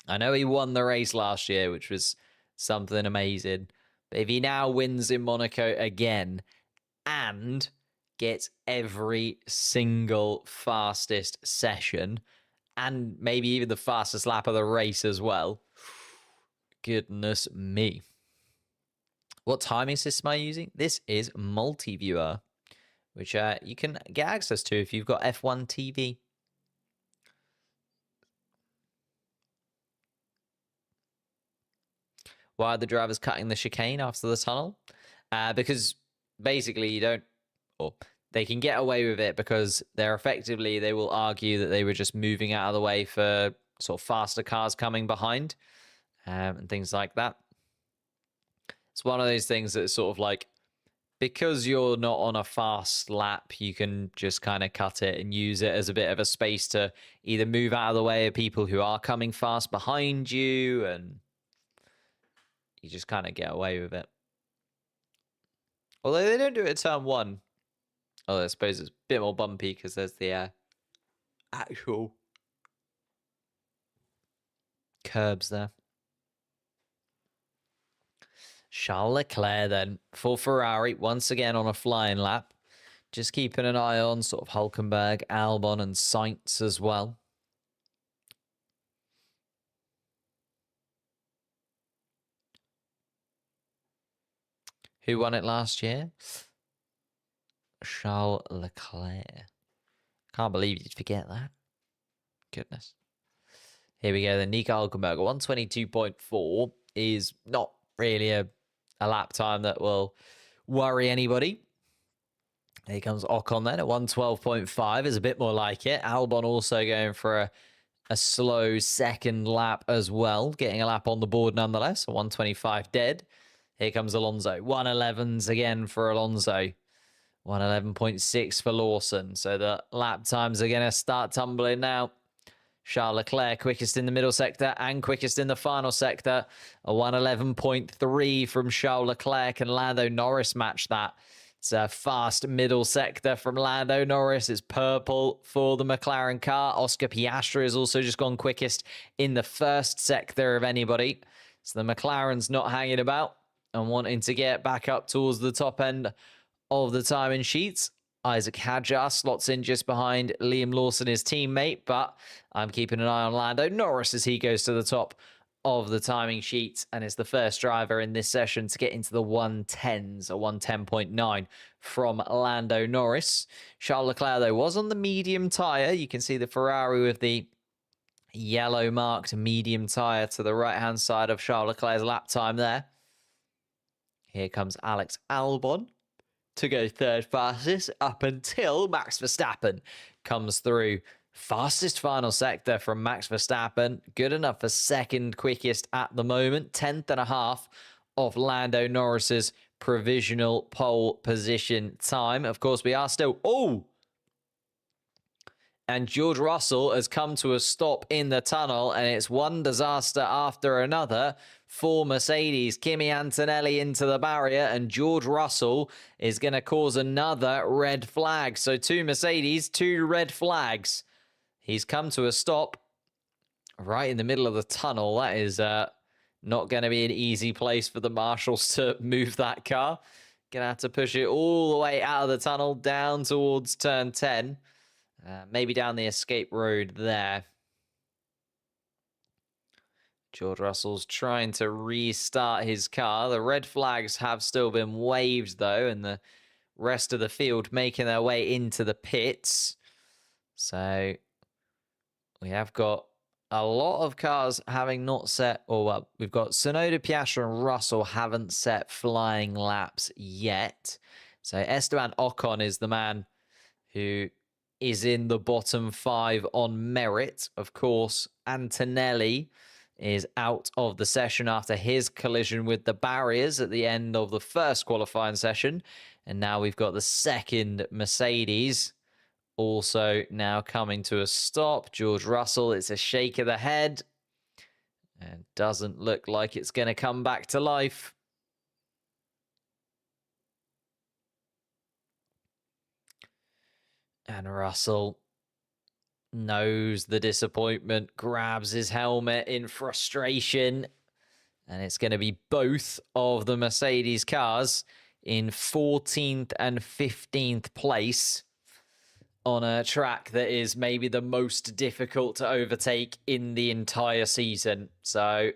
I know he won the race last year, which was something amazing. But if he now wins in Monaco again and gets every single fastest session and maybe even the fastest lap of the race as well, goodness me. What timing system am I using? This is Multiviewer, which you can get access to if you've got F1 TV. Why are the drivers cutting the chicane after the tunnel? Because basically you don't, or they can get away with it because they will argue that they were just moving out of the way for sort of faster cars coming behind and things like that. It's one of those things that's sort of like, because you're not on a fast lap, you can just kind of cut it and use it as a bit of a space to either move out of the way of people who are coming fast behind you, and you just kind of get away with it. Although they don't do it at turn one. Oh, I suppose it's a bit more bumpy because there's the actual curbs there. Charles Leclerc then for Ferrari, once again on a flying lap. Just keeping an eye on sort of Hülkenberg, Albon and Sainz as well. Who won it last year? Charles Leclerc. Can't believe you'd forget that. Goodness. Here we go. The Nico Hülkenberg, 122.4 is not really a lap time that will worry anybody. Here comes Ocon then at 112.5 is a bit more like it. Albon also going for a slow second lap as well, getting a lap on the board nonetheless. A 125 dead. Here comes Alonso. 111s again for Alonso. 111.6 for Lawson. So the lap times are going to start tumbling now. Charles Leclerc quickest in the middle sector and quickest in the final sector. A 111.3 from Charles Leclerc, and Lando Norris matched that. It's a fast middle sector from Lando Norris. It's purple for the McLaren car. Oscar Piastri has also just gone quickest in the first sector of anybody. So the McLaren's not hanging about and wanting to get back up towards the top end of the timing sheets. Isaac Hadjar slots in just behind Liam Lawson, his teammate, but I'm keeping an eye on Lando Norris as he goes to the top of the timing sheet and is the first driver in this session to get into the 110s, a 110.9 from Lando Norris. Charles Leclerc, though, was on the medium tyre. You can see the Ferrari with the yellow marked medium tyre to the right-hand side of Charles Leclerc's lap time there. Here comes Alex Albon to go third fastest up until Max Verstappen comes through. Fastest final sector from Max Verstappen. Good enough for second quickest at the moment. 10th and a half of Lando Norris's provisional pole position time. Of course, we are still... Oh! And George Russell has come to a stop in the tunnel, and it's one disaster after another for Mercedes. Kimi Antonelli into the barrier, and George Russell is going to cause another red flag. So 2 Mercedes, 2 red flags. He's come to a stop right in the middle of the tunnel. That is not going to be an easy place for the marshals to move that car. Going to have to push it all the way out of the tunnel down towards turn 10. Maybe down the escape road there. George Russell's trying to restart his car. The red flags have still been waved, though, and the rest of the field making their way into the pits. So we have got a lot of cars having not set, or well, we've got Tsunoda, Piastri, and Russell haven't set flying laps yet. So Esteban Ocon is the man who is in the bottom 5 on merit. Of course, Antonelli is out of the session after his collision with the barriers at the end of the first qualifying session. And now we've got the second Mercedes also now coming to a stop. George Russell, it's a shake of the head. And doesn't look like it's going to come back to life. And Russell knows the disappointment, grabs his helmet in frustration. And it's going to be both of the Mercedes cars in 14th and 15th place on a track that is maybe the most difficult to overtake in the entire season. So,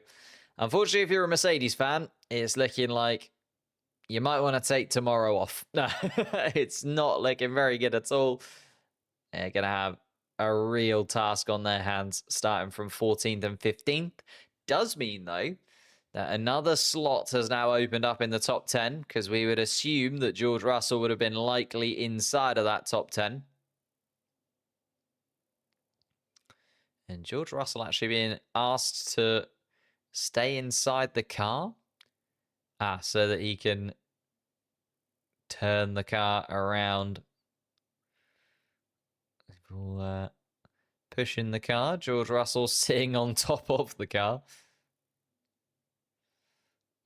unfortunately, if you're a Mercedes fan, it's looking like you might want to take tomorrow off. No, it's not looking very good at all. They're going to have a real task on their hands starting from 14th and 15th. Does mean, though, that another slot has now opened up in the top 10, because we would assume that George Russell would have been likely inside of that top 10. And George Russell actually being asked to stay inside the car. So that he can turn the car around. Pushing the car. George Russell sitting on top of the car.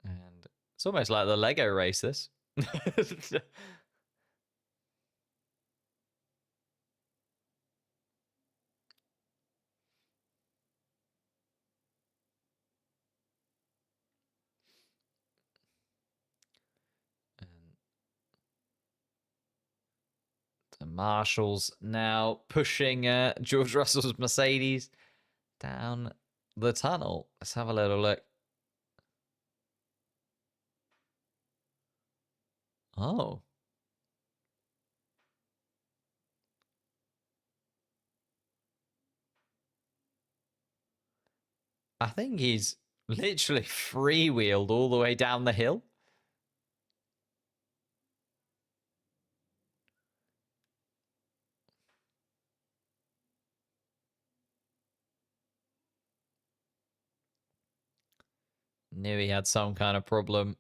And it's almost like the Lego race, this. The marshals now pushing George Russell's Mercedes down the tunnel. Let's have a little look. Oh. I think he's literally freewheeled all the way down the hill. Knew he had some kind of problem.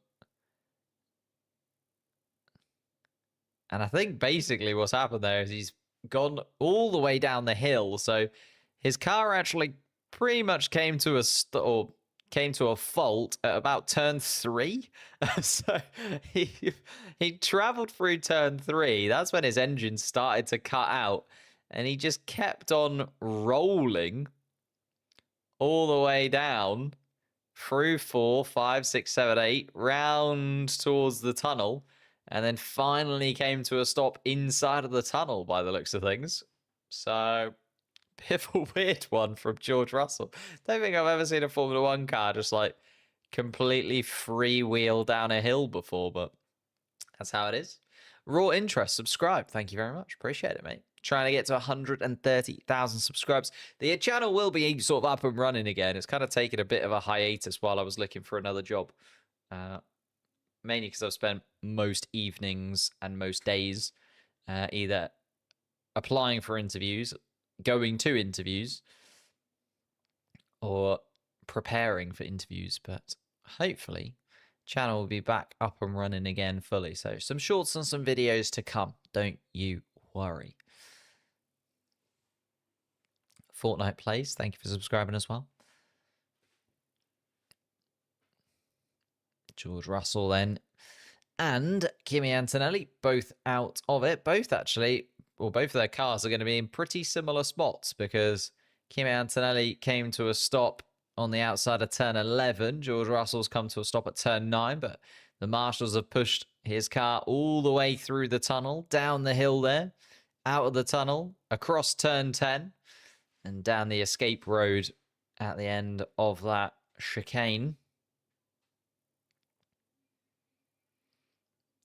And I think basically what's happened there is he's gone all the way down the hill. So his car actually pretty much came to a fault at about turn 3. So he traveled through turn 3. That's when his engine started to cut out, and he just kept on rolling all the way down through 4, 5, 6, 7, 8, round towards the tunnel, and then finally came to a stop inside of the tunnel by the looks of things. So, bit of a weird one from George Russell. Don't think I've ever seen a Formula One car just like completely freewheel down a hill before, but that's how it is. Raw Interest, subscribe. Thank you very much. Appreciate it, mate. Trying to get to 130,000 subscribers. The channel will be sort of up and running again. It's kind of taken a bit of a hiatus while I was looking for another job. Mainly because I've spent most evenings and most days either applying for interviews, going to interviews, or preparing for interviews. But hopefully, channel will be back up and running again fully. So some shorts and some videos to come. Don't you worry. Fortnite Plays, thank you for subscribing as well. George Russell then and Kimi Antonelli both out of it. Both actually, well, both of their cars are going to be in pretty similar spots because Kimi Antonelli came to a stop on the outside of turn 11. George Russell's come to a stop at turn 9, but the marshals have pushed his car all the way through the tunnel, down the hill there, out of the tunnel, across turn 10, and down the escape road at the end of that chicane.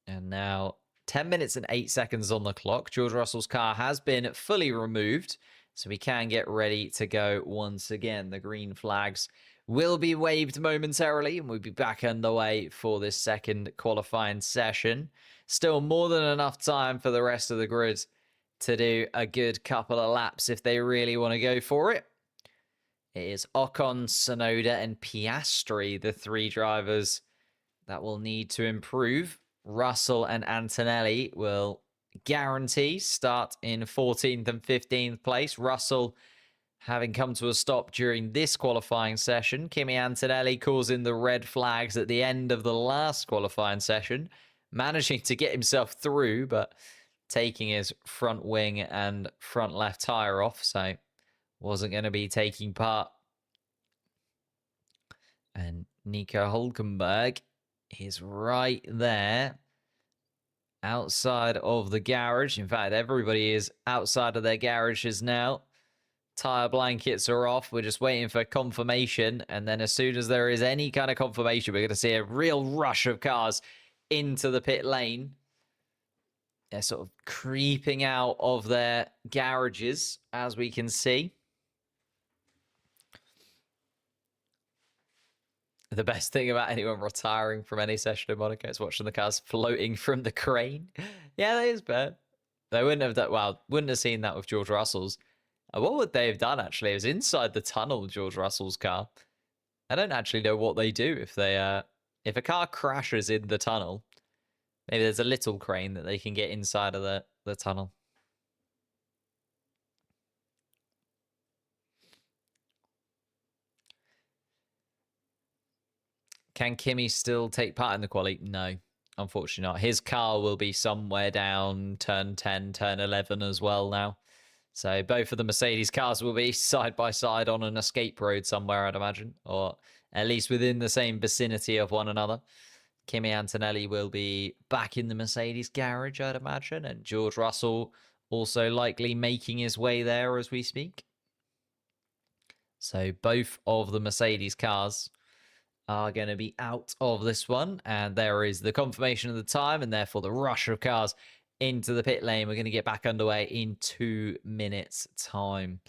And now 10 minutes and 8 seconds on the clock. George Russell's car has been fully removed, so we can get ready to go once again. The green flags will be waved momentarily, and we'll be back underway for this second qualifying session. Still more than enough time for the rest of the grid to do a good couple of laps if they really want to go for it. It is Ocon, Tsunoda, and Piastri, the three drivers that will need to improve. Russell and Antonelli will guarantee start in 14th and 15th place. Russell having come to a stop during this qualifying session. Kimi Antonelli causing the red flags at the end of the last qualifying session, managing to get himself through, but taking his front wing and front left tire off, so wasn't going to be taking part. And Nico Hulkenberg is right there outside of the garage. In fact, everybody is outside of their garages now. Tire blankets are off. We're just waiting for confirmation. And then as soon as there is any kind of confirmation, we're going to see a real rush of cars into the pit lane. They're sort of creeping out of their garages, as we can see. The best thing about anyone retiring from any session in Monaco is watching the cars floating from the crane. Yeah, that is bad. They wouldn't have done, well, wouldn't have seen that with George Russell's. What would they have done, actually? It was inside the tunnel, George Russell's car. I don't actually know what they do if they, if a car crashes in the tunnel. Maybe there's a little crane that they can get inside of the tunnel. Can Kimi still take part in the quali? No, unfortunately not. His car will be somewhere down turn 10, turn 11 as well now. So both of the Mercedes cars will be side by side on an escape road somewhere, I'd imagine, or at least within the same vicinity of one another. Kimi Antonelli will be back in the Mercedes garage, I'd imagine, and George Russell also likely making his way there as we speak. So both of the Mercedes cars are going to be out of this one, and there is the confirmation of the time, and therefore the rush of cars into the pit lane. We're going to get back underway in 2 minutes' time.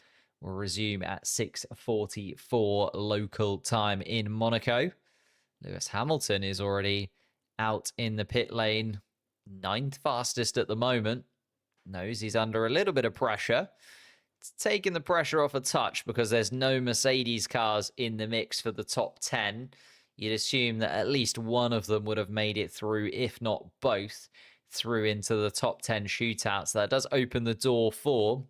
We'll resume at 6:44 local time in Monaco. Lewis Hamilton is already out in the pit lane, 9th fastest at the moment. Knows he's under a little bit of pressure. It's taking the pressure off a touch because there's no Mercedes cars in the mix for the top 10. you'd assume that at least one of them would have made it through, if not both, through into the top 10 shootouts. That does open the door for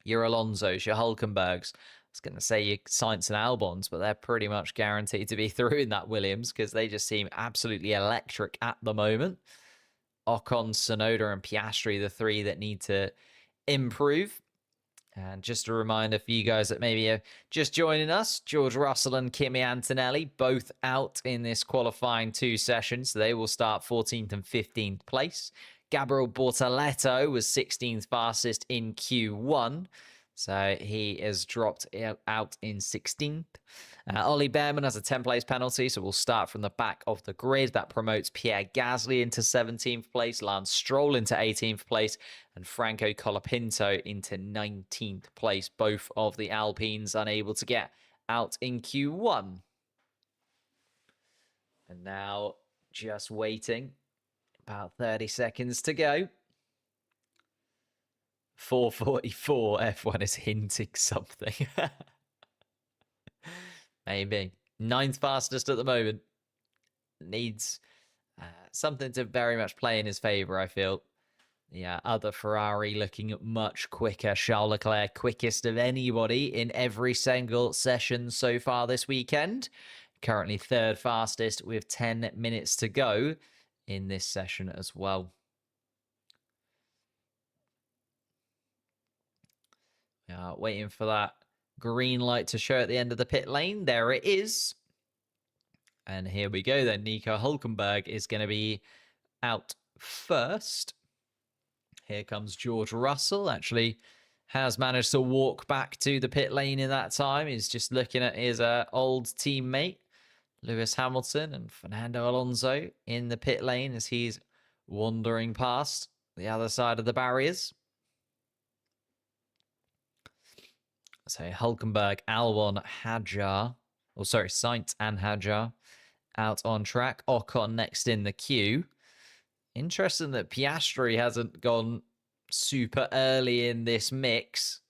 your Alonsos, your Hulkenbergs. I was going to say your Sainz and Albons, but they're pretty much guaranteed to be through in that Williams because they just seem absolutely electric at the moment. Ocon, Tsunoda, and Piastri, the three that need to improve. And just a reminder for you guys that maybe are just joining us, George Russell and Kimi Antonelli both out in this qualifying 2 sessions. So they will start 14th and 15th place. Gabriel Bortoleto was 16th fastest in Q1. So he has dropped out in 16th. Ollie Behrman has a 10-place penalty, so we'll start from the back of the grid. That promotes Pierre Gasly into 17th place, Lance Stroll into 18th place, and Franco Colapinto into 19th place. Both of the Alpines unable to get out in Q1. And now just waiting. About 30 seconds to go. 4:44, F1 is hinting something. Maybe. 9th fastest at the moment. Needs something to very much play in his favour, I feel. Yeah, other Ferrari looking much quicker. Charles Leclerc, quickest of anybody in every single session so far this weekend. Currently 3rd fastest with 10 minutes to go in this session as well. Waiting for that green light to show at the end of the pit lane. There it is. And here we go then. Nico Hulkenberg is going to be out first. Here comes George Russell. Actually has managed to walk back to the pit lane in that time. He's just looking at his old teammate, Lewis Hamilton, and Fernando Alonso in the pit lane as he's wandering past the other side of the barriers. So Hulkenberg, Albon, Hadjar, Sainz and Hadjar out on track. Ocon next in the queue. Interesting that Piastri hasn't gone super early in this mix.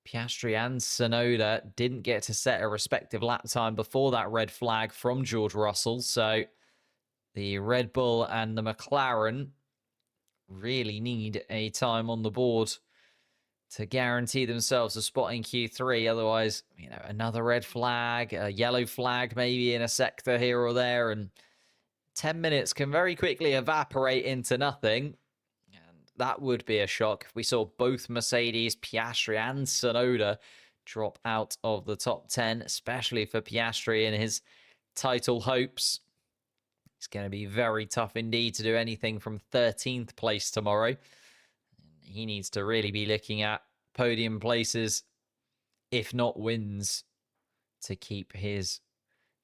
Piastri and Tsunoda didn't get to set a respective lap time before that red flag from George Russell. So the Red Bull and the McLaren really need a time on the board to guarantee themselves a spot in Q3. Otherwise, another red flag, a yellow flag maybe in a sector here or there, and 10 minutes can very quickly evaporate into nothing. And that would be a shock if we saw both Mercedes, Piastri, and Tsunoda drop out of the top 10, especially for Piastri and his title hopes. It's going to be very tough indeed to do anything from 13th place tomorrow. He needs to really be looking at podium places, if not wins, to keep his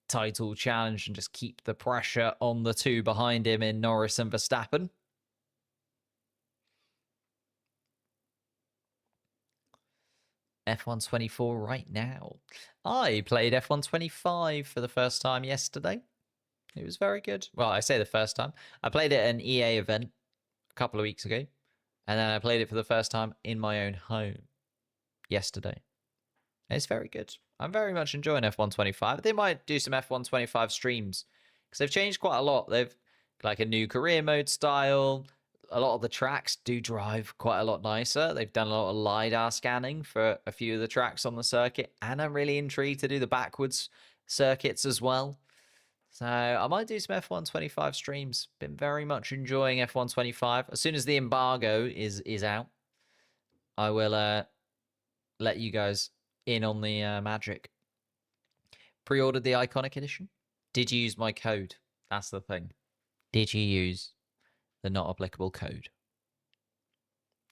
title challenge and just keep the pressure on the two behind him in Norris and Verstappen. F1 24 right now. I played F1 25 for the first time yesterday. It was very good. Well, I say the first time. I played it at an EA event a couple of weeks ago. And then I played it for the first time in my own home yesterday. It's very good. I'm very much enjoying F1 25. They might do some F1 25 streams because they've changed quite a lot. They've like a new career mode style. A lot of the tracks do drive quite a lot nicer. They've done a lot of LiDAR scanning for a few of the tracks on the circuit. And I'm really intrigued to do the backwards circuits as well. So I might do some F1 25 streams. Been very much enjoying F1 25. As soon as the embargo is out, I will let you guys in on the magic. Pre-ordered the Iconic Edition. Did you use my code? That's the thing. Did you use the not applicable code?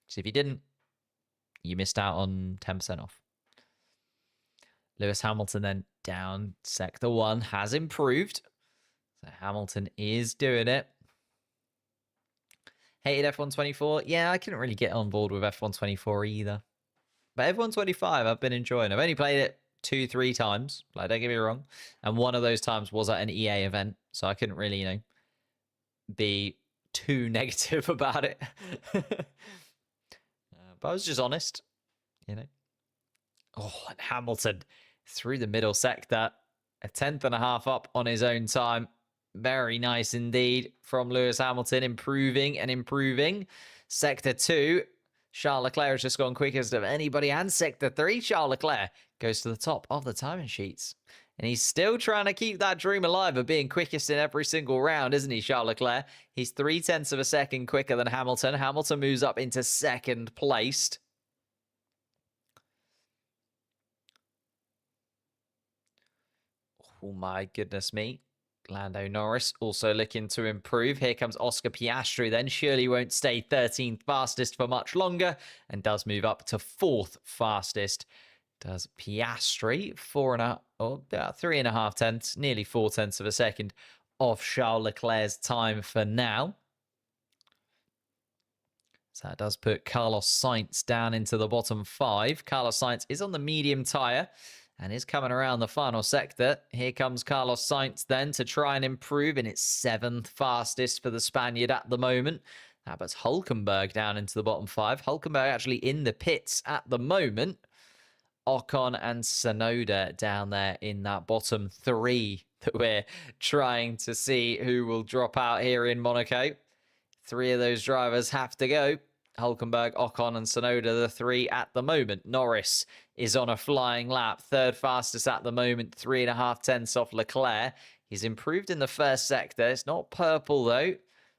So if you didn't, you missed out on 10% off. Lewis Hamilton then down sector 1 has improved. So Hamilton is doing it. Hated F1 24. Yeah, I couldn't really get on board with F1 24 either. But F1 25 I've been enjoying. I've only played it 2-3 times. Like, don't get me wrong. And one of those times was at an EA event. So I couldn't really, be too negative about it. But I was just honest, Oh, and Hamilton through the middle sector. A tenth and a half up on his own time. Very nice indeed from Lewis Hamilton, improving and improving. Sector 2, Charles Leclerc has just gone quickest of anybody. And Sector 3, Charles Leclerc goes to the top of the timing sheets. And he's still trying to keep that dream alive of being quickest in every single round, isn't he, Charles Leclerc? He's 0.3 of a second quicker than Hamilton. Hamilton moves up into second placed. Oh my goodness me. Lando Norris also looking to improve. Here comes Oscar Piastri then. Surely won't stay 13th fastest for much longer and does move up to 4th fastest. Does Piastri 3.5 tenths, nearly 4 tenths of a second off Charles Leclerc's time for now. So that does put Carlos Sainz down into the bottom 5. Carlos Sainz is on the medium tyre and is coming around the final sector. Here comes Carlos Sainz then to try and improve in its 7th fastest for the Spaniard at the moment. That puts Hülkenberg down into the bottom 5. Hülkenberg actually in the pits at the moment. Ocon and Tsunoda down there in that bottom 3 that we're trying to see who will drop out here in Monaco. 3 of those drivers have to go. Hülkenberg, Ocon and Tsunoda, the 3 at the moment. Norris is on a flying lap. 3rd fastest at the moment, 3.5 tenths off Leclerc. He's improved in the first sector. It's not purple though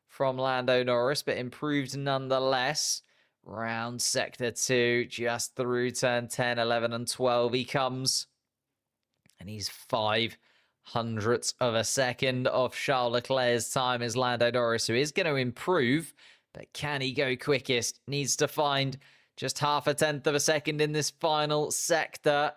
from Lando Norris, but improved nonetheless. Round sector 2, just through turn 10, 11 and 12 he comes. And he's 0.05 of a second off Charles Leclerc's time is Lando Norris, who is going to improve. But can he go quickest? Needs to find just 0.5 tenth of a second in this final sector.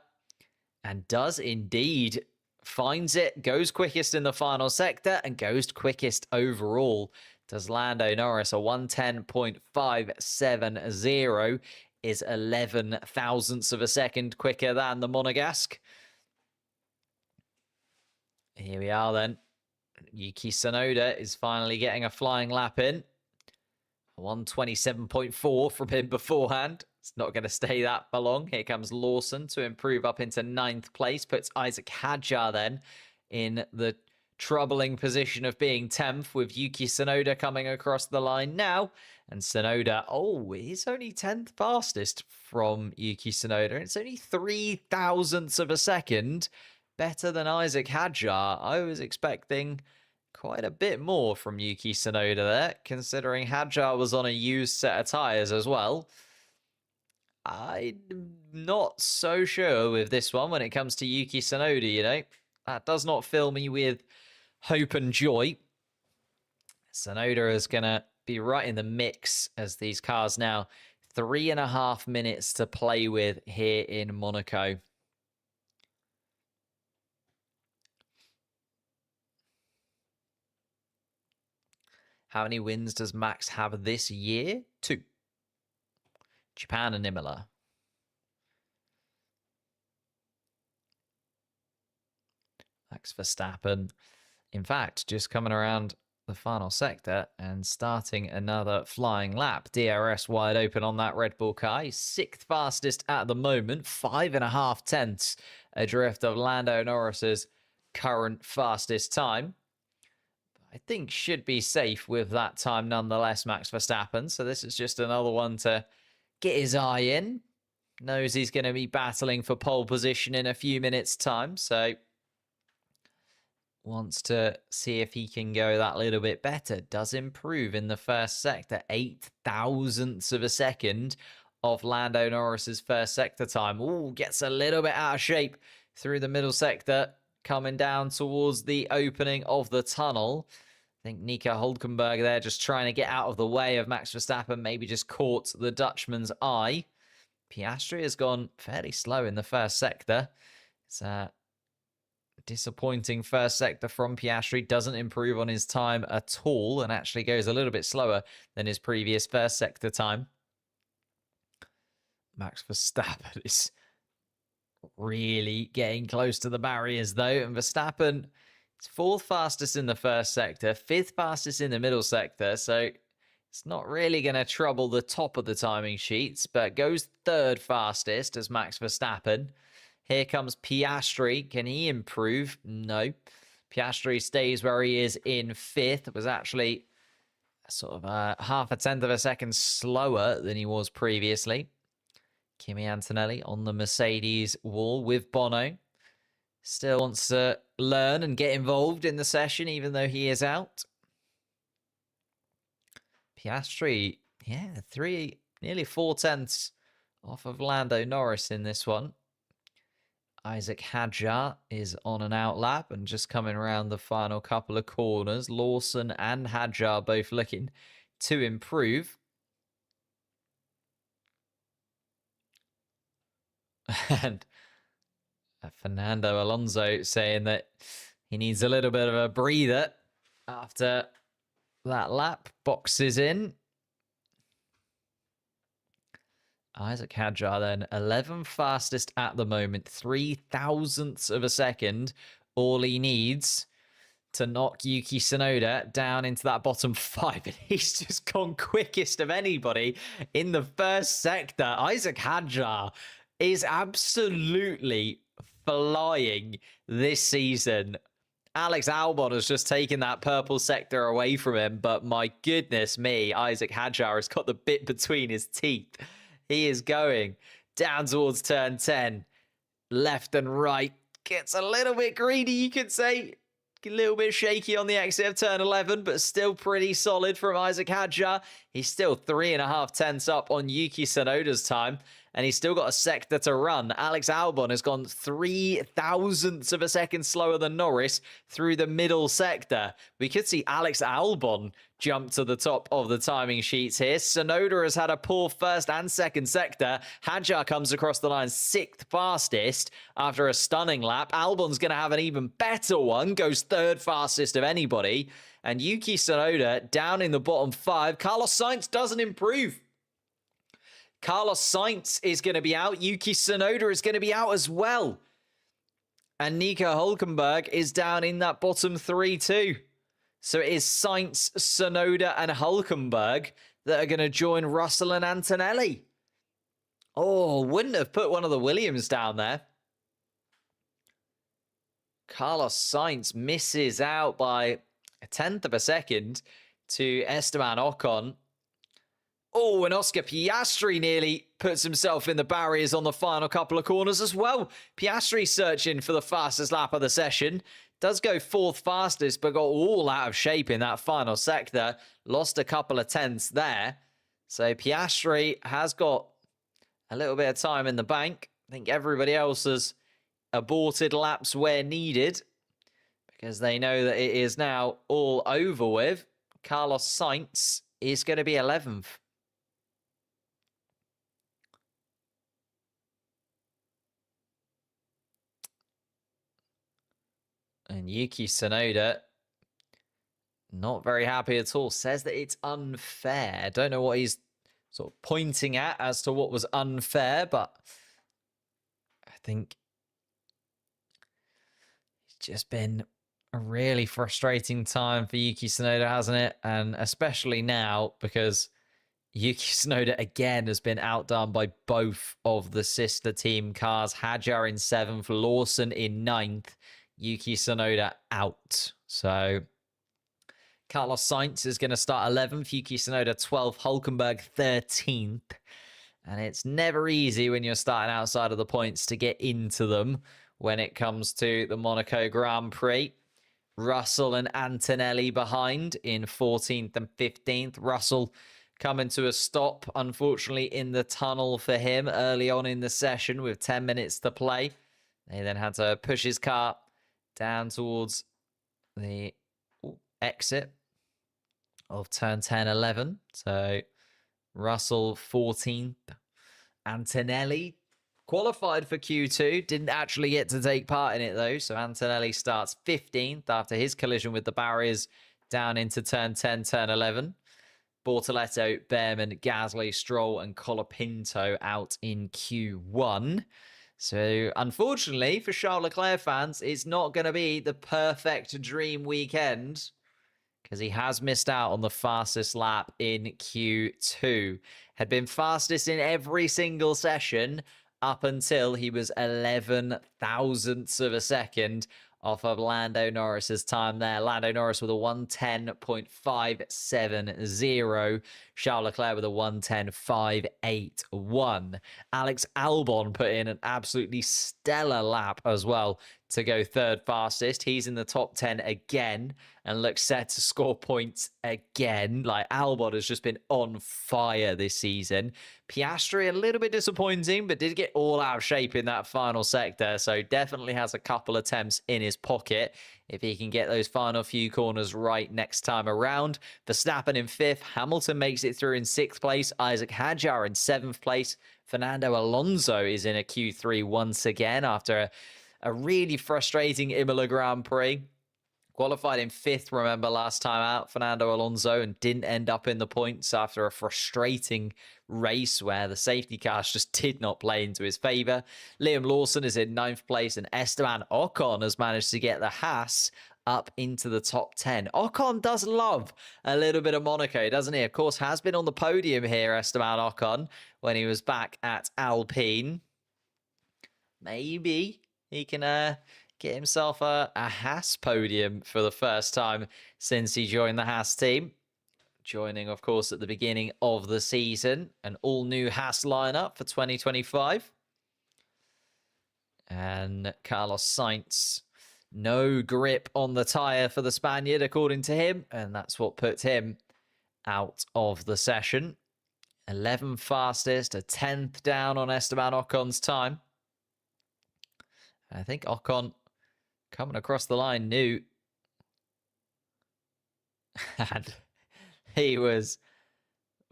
And does indeed. Finds it, goes quickest in the final sector, and goes quickest overall. Does Lando Norris a 1:10.570 is 11 thousandths of a second quicker than the Monegasque. Here we are then. Yuki Tsunoda is finally getting a flying lap in. 1:27.4 from him beforehand. It's not going to stay that for long. Here comes Lawson to improve up into 9th place. Puts Isaac Hadjar then in the troubling position of being 10th with Yuki Tsunoda coming across the line now. And Tsunoda, he's only 10th fastest from Yuki Tsunoda. It's only 3 thousandths of a second better than Isaac Hadjar. I was expecting quite a bit more from Yuki Tsunoda there, considering Hadjar was on a used set of tyres as well. I'm not so sure with this one when it comes to Yuki Tsunoda, you know. That does not fill me with hope and joy. Tsunoda is going to be right in the mix as these cars now 3.5 minutes to play with here in Monaco. How many wins does Max have this year? 2. Japan and Imola. Max Verstappen, in fact, just coming around the final sector and starting another flying lap. DRS wide open on that Red Bull car. He's 6th fastest at the moment, 5.5 tenths adrift of Lando Norris's current fastest time. I think should be safe with that time nonetheless, Max Verstappen. So this is just another one to get his eye in. Knows he's going to be battling for pole position in a few minutes' time. So wants to see if he can go that little bit better. Does improve in the first sector. 8 thousandths of a second of Lando Norris's first sector time. Gets a little bit out of shape through the middle sector. Coming down towards the opening of the tunnel. I think Nico Hülkenberg there just trying to get out of the way of Max Verstappen. Maybe just caught the Dutchman's eye. Piastri has gone fairly slow in the first sector. It's a disappointing first sector from Piastri. Doesn't improve on his time at all and actually goes a little bit slower than his previous first sector time. Max Verstappen is really getting close to the barriers though. And Verstappen is 4th fastest in the first sector, 5th fastest in the middle sector. So it's not really going to trouble the top of the timing sheets, but goes 3rd fastest as Max Verstappen. Here comes Piastri. Can he improve? No. Piastri stays where he is in 5th. It was actually sort of half a tenth of a second slower than he was previously. Kimi Antonelli on the Mercedes wall with Bono. Still wants to learn and get involved in the session, even though he is out. Piastri, yeah, nearly 4 tenths off of Lando Norris in this one. Isaac Hadjar is on an out lap and just coming around the final couple of corners. Lawson and Hadjar both looking to improve. And Fernando Alonso saying that he needs a little bit of a breather after that lap. Boxes in. Isaac Hadjar then 11th fastest at the moment, 0.003 of a second. All he needs to knock Yuki Tsunoda down into that bottom 5. And he's just gone quickest of anybody in the first sector. Isaac Hadjar is absolutely flying this season. Alex Albon has just taken that purple sector away from him. But my goodness me, Isaac Hadjar has got the bit between his teeth. He is going down towards turn 10. Left and right. Gets a little bit greedy, you could say. A little bit shaky on the exit of turn 11, but still pretty solid from Isaac Hadjar. He's still 3.5 tenths up on Yuki Tsunoda's time, and he's still got a sector to run. Alex Albon has gone 0.003 of a second slower than Norris through the middle sector. We could see Alex Albon jump to the top of the timing sheets here. Tsunoda has had a poor first and second sector. Hadjar comes across the line 6th fastest after a stunning lap. Albon's going to have an even better one, goes 3rd fastest of anybody. And Yuki Tsunoda down in the bottom 5. Carlos Sainz doesn't improve. Carlos Sainz is going to be out. Yuki Tsunoda is going to be out as well. And Nico Hülkenberg is down in that bottom 3 too. So it is Sainz, Tsunoda, and Hülkenberg that are going to join Russell and Antonelli. Oh, wouldn't have put one of the Williams down there. Carlos Sainz misses out by 1/10 of a second to Esteban Ocon. Oh, and Oscar Piastri nearly puts himself in the barriers on the final couple of corners as well. Piastri searching for the fastest lap of the session. Does go 4th fastest, but got all out of shape in that final sector. Lost a couple of tenths there. So Piastri has got a little bit of time in the bank. I think everybody else has aborted laps where needed, because they know that it is now all over with. Carlos Sainz is going to be 11th. And Yuki Tsunoda, not very happy at all. Says that it's unfair. Don't know what he's sort of pointing at as to what was unfair, but I think it's just been a really frustrating time for Yuki Tsunoda, hasn't it? And especially now, because Yuki Tsunoda again has been outdone by both of the sister team cars. Hadjar in 7th, Lawson in 9th. Yuki Tsunoda out. So Carlos Sainz is going to start 11th. Yuki Tsunoda 12th. Hülkenberg 13th. And it's never easy when you're starting outside of the points to get into them when it comes to the Monaco Grand Prix. Russell and Antonelli behind in 14th and 15th. Russell coming to a stop, unfortunately, in the tunnel for him early on in the session with 10 minutes to play. He then had to push his car down towards the exit of turn 10-11. So Russell 14th. Antonelli qualified for Q2. Didn't actually get to take part in it though. So Antonelli starts 15th after his collision with the barriers down into turn 10, turn 11. Bortoletto, Behrman, Gasly, Stroll and Colapinto out in Q1. So, unfortunately, for Charles Leclerc fans, it's not going to be the perfect dream weekend, because he has missed out on the fastest lap in Q2. Had been fastest in every single session up until he was 11 thousandths of a second off of Lando Norris's time there. Lando Norris with a 1:10.570. Charles Leclerc with a 1:10.581. Alex Albon put in an absolutely stellar lap as well to go third fastest. He's in the top 10 again and looks set to score points again. Like, Albon has just been on fire this season. Piastri, a little bit disappointing, but did get all out of shape in that final sector, so definitely has a couple attempts in his pocket if he can get those final few corners right next time around. Verstappen in 5th, Hamilton makes it through in 6th place, Isaac Hadjar in 7th place, Fernando Alonso is in a Q3 once again after a really frustrating Imola Grand Prix. Qualified in 5th, remember, last time out, Fernando Alonso, and didn't end up in the points after a frustrating race where the safety cars just did not play into his favour. Liam Lawson is in 9th place, and Esteban Ocon has managed to get the Haas up into the top 10. Ocon does love a little bit of Monaco, doesn't he? Of course, has been on the podium here, Esteban Ocon, when he was back at Alpine. Maybe he can get himself a Haas podium for the first time since he joined the Haas team. Joining, of course, at the beginning of the season. An all-new Haas lineup for 2025. And Carlos Sainz, no grip on the tyre for the Spaniard, according to him. And that's what puts him out of the session. 11th fastest, a 10th down on Esteban Ocon's time. I think Ocon, coming across the line, knew. And he was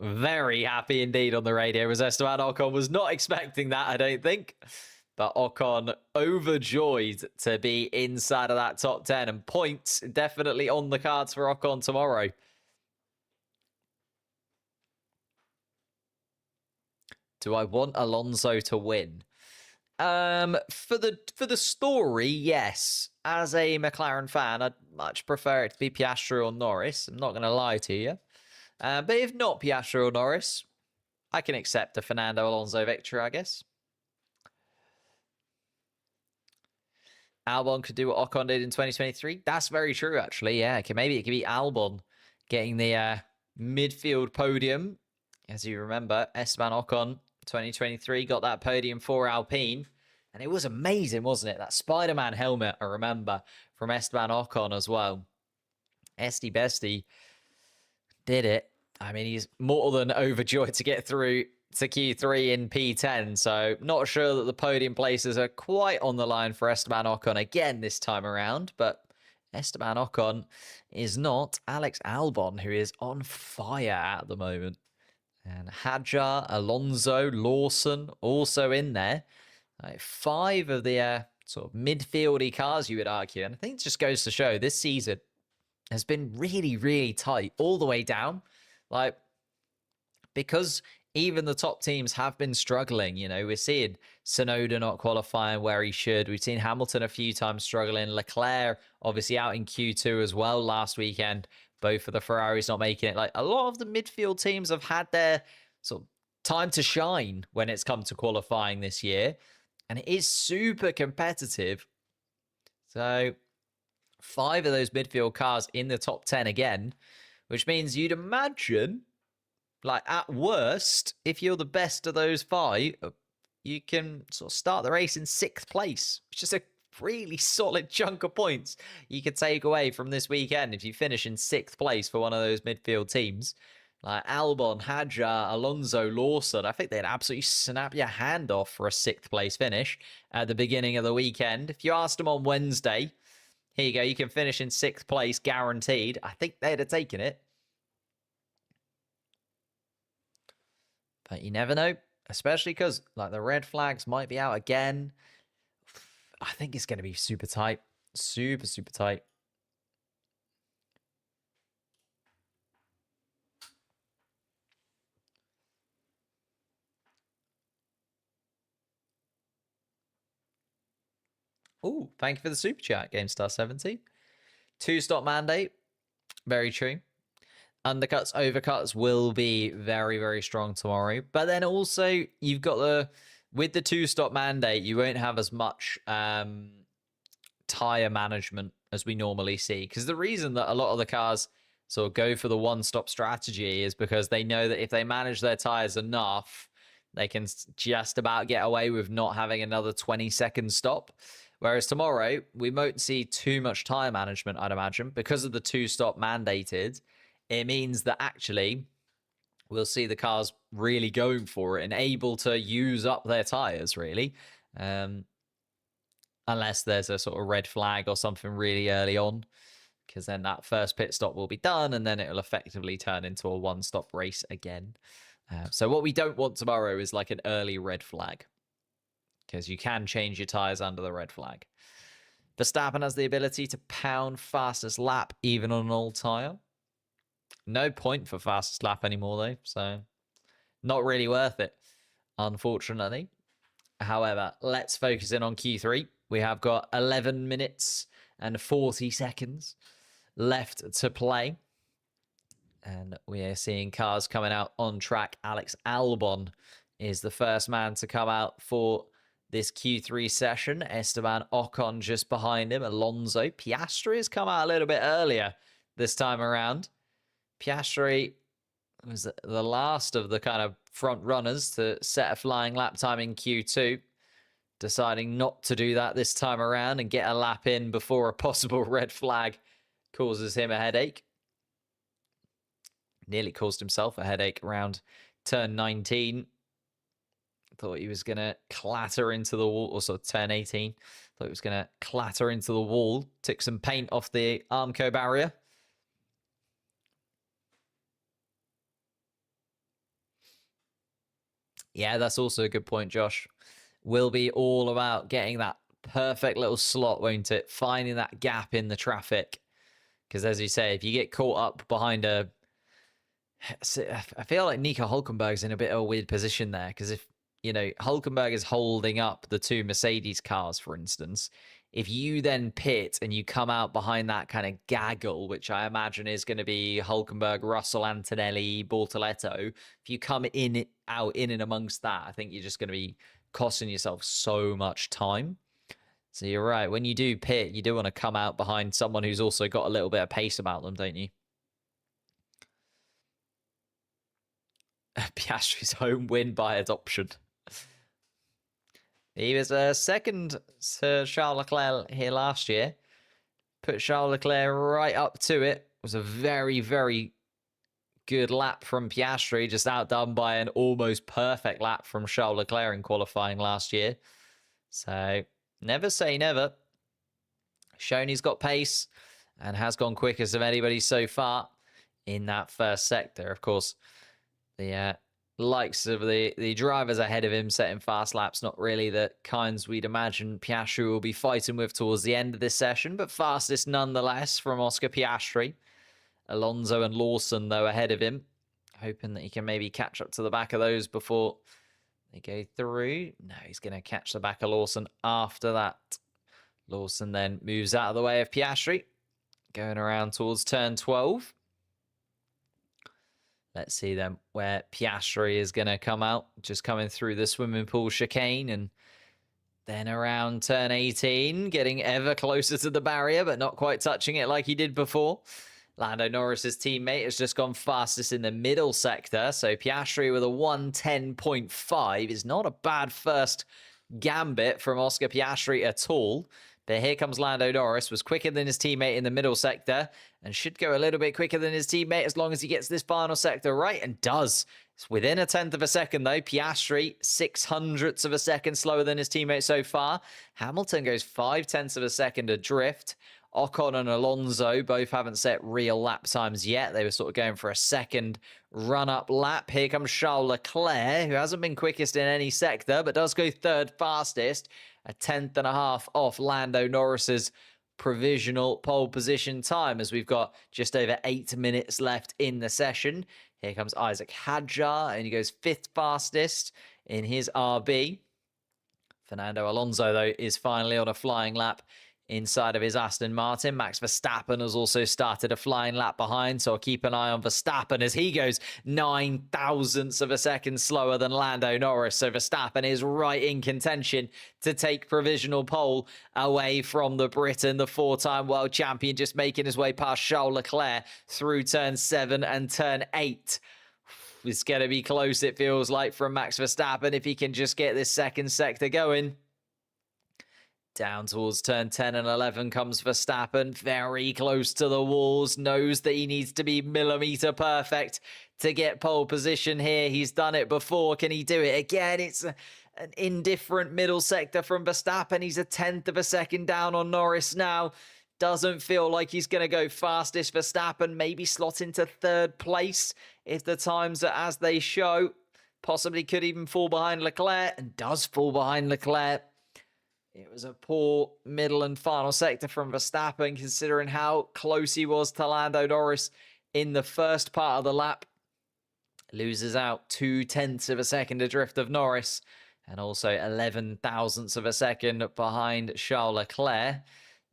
very happy indeed on the radio, as Esteban Ocon was not expecting that, I don't think. But Ocon overjoyed to be inside of that top 10, and points definitely on the cards for Ocon tomorrow. Do I want Alonso to win? For the story, yes. As a McLaren fan, I'd much prefer it to be Piastri or Norris. I'm not going to lie to you. But if not Piastri or Norris, I can accept a Fernando Alonso victory, I guess. Albon could do what Ocon did in 2023. That's very true, actually. Yeah, maybe it could be Albon getting the midfield podium. As you remember, Esteban Ocon 2023 got that podium for Alpine. And it was amazing, wasn't it? That Spider-Man helmet, I remember, from Esteban Ocon as well. Esty Bestie did it. I mean, he's more than overjoyed to get through to Q3 in P10. So not sure that the podium places are quite on the line for Esteban Ocon again this time around. But Esteban Ocon is not Alex Albon, who is on fire at the moment. And Hadjar, Alonso, Lawson also in there. 5 of the sort of midfieldy cars, you would argue. And I think it just goes to show this season has been really, really tight all the way down. Like, because even the top teams have been struggling. You know, we're seeing Tsunoda not qualifying where he should. We've seen Hamilton a few times struggling. Leclerc, obviously, out in Q2 as well last weekend. Both of the Ferraris not making it. Like, a lot of the midfield teams have had their sort of time to shine when it's come to qualifying this year. And it is super competitive. So 5 of those midfield cars in the top 10 again, which means you'd imagine, like, at worst, if you're the best of those 5, you can sort of start the race in 6th place, which is a really solid chunk of points you could take away from this weekend if you finish in 6th place for one of those midfield teams. Like Albon, Hadjar, Alonso, Lawson, I think they'd absolutely snap your hand off for a 6th place finish at the beginning of the weekend. If you asked them on Wednesday, here you go, you can finish in 6th place guaranteed, I think they'd have taken it. But you never know, especially because like the red flags might be out again. I think it's going to be super tight. Super, super tight. Oh, thank you for the super chat, GameStar70. 2-stop mandate. Very true. Undercuts, overcuts will be very, very strong tomorrow. But then also, you've got with the 2-stop mandate, you won't have as much tire management as we normally see. Because the reason that a lot of the cars sort of go for the 1-stop strategy is because they know that if they manage their tires enough, they can just about get away with not having another 20-second stop. Whereas tomorrow, we won't see too much tire management, I'd imagine. Because of the 2-stop mandated, it means that actually we'll see the cars really going for it and able to use up their tires, really. Unless there's a sort of red flag or something really early on, because then that first pit stop will be done and then it'll effectively turn into a 1-stop race again. So what we don't want tomorrow is like an early red flag, because you can change your tires under the red flag. Verstappen has the ability to pound fastest lap even on an old tire. No point for fastest lap anymore though, so not really worth it, unfortunately. However, let's focus in on Q3. We have got 11 minutes and 40 seconds left to play. And we are seeing cars coming out on track. Alex Albon is the first man to come out for this Q3 session. Esteban Ocon just behind him. Alonso. Piastri has come out a little bit earlier this time around. Piastri was the last of the kind of front runners to set a flying lap time in Q2. Deciding not to do that this time around and get a lap in before a possible red flag causes him a headache. Nearly caused himself a headache around turn 19. Thought he was going to clatter into the wall. Also, turn 18. Thought he was going to clatter into the wall. Took some paint off the Armco barrier. Yeah, that's also a good point, Josh. Will be all about getting that perfect little slot, won't it? Finding that gap in the traffic. Because as you say, if you get caught up behind a... I feel like Nico Hulkenberg's in a bit of a weird position there. Because if, you know, Hulkenberg is holding up the two Mercedes cars, for instance, if you then pit and you come out behind that kind of gaggle, which I imagine is going to be Hulkenberg, Russell, Antonelli, Bortoletto, if you come in and amongst that, I think you're just going to be costing yourself so much time. So you're right. When you do pit, you do want to come out behind someone who's also got a little bit of pace about them, don't you? Piastri's home win by adoption. He was second to Charles Leclerc here last year. Put Charles Leclerc right up to it. It was a very, very good lap from Piastri, just outdone by an almost perfect lap from Charles Leclerc in qualifying last year. So never say never. Shown he's got pace and has gone quickest of anybody so far in that first sector. Of course, the likes of the drivers ahead of him setting fast laps, not really the kinds we'd imagine Piastri will be fighting with towards the end of this session, but fastest nonetheless from Oscar Piastri. Alonso and Lawson, though, ahead of him, hoping that he can maybe catch up to the back of those before they go through. No, he's going to catch the back of Lawson after that. Lawson then moves out of the way of Piastri, going around towards turn 12. Let's see then where Piastri is going to come out, just coming through the swimming pool chicane, and then around turn 18, getting ever closer to the barrier, but not quite touching it like he did before. Lando Norris's teammate has just gone fastest in the middle sector, so Piastri with a 1:10.5 is not a bad first gambit from Oscar Piastri at all. But here comes Lando Norris, was quicker than his teammate in the middle sector and should go a little bit quicker than his teammate as long as he gets this final sector right, and does. It's within a tenth of a second though. Piastri, 0.06 of a second slower than his teammate so far. Hamilton goes 0.5 of a second adrift. Ocon and Alonso both haven't set real lap times yet. They were sort of going for a second run-up lap. Here comes Charles Leclerc, who hasn't been quickest in any sector, but does go third fastest. A 10.5 off Lando Norris's provisional pole position time, as we've got just over 8 minutes left in the session. Here comes Isaac Hadjar, and he goes 5th fastest in his RB. Fernando Alonso, though, is finally on a flying lap inside of his Aston Martin. Max Verstappen has also started a flying lap behind, so I'll keep an eye on Verstappen as he goes 9 thousandths of a second slower than Lando Norris. So Verstappen is right in contention to take provisional pole away from the Briton, the 4-time world champion, just making his way past Charles Leclerc through turn 7 and turn 8. It's going to be close, it feels like, from Max Verstappen if he can just get this second sector going. Down towards turn 10 and 11 comes Verstappen, very close to the walls, knows that he needs to be millimeter perfect to get pole position here. He's done it before. Can he do it again? It's an indifferent middle sector from Verstappen. He's a 10th of a second down on Norris now. Doesn't feel like he's going to go fastest. Verstappen maybe slot into 3rd place if the times are as they show. Possibly could even fall behind Leclerc, and does fall behind Leclerc. It was a poor middle and final sector from Verstappen, considering how close he was to Lando Norris in the first part of the lap. Loses out 0.2 of a second adrift of Norris, and also 11 thousandths of a second behind Charles Leclerc.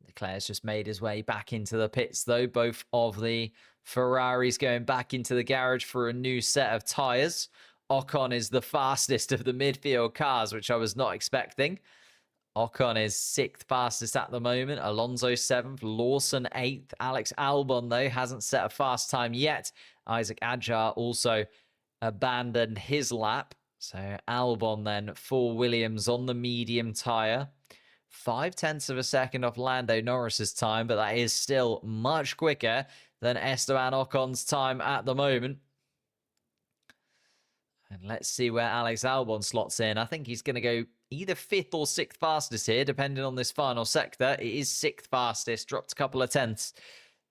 Leclerc's just made his way back into the pits, though. Both of the Ferraris going back into the garage for a new set of tyres. Ocon is the fastest of the midfield cars, which I was not expecting. Ocon is 6th fastest at the moment. Alonso 7th. Lawson 8th. Alex Albon, though, hasn't set a fast time yet. Isaac Adjar also abandoned his lap. So Albon then for Williams on the medium tyre. 0.5 of a second off Lando Norris's time, but that is still much quicker than Esteban Ocon's time at the moment. And let's see where Alex Albon slots in. I think he's going to go either 5th or 6th fastest here, depending on this final sector. It is 6th fastest, dropped a couple of tenths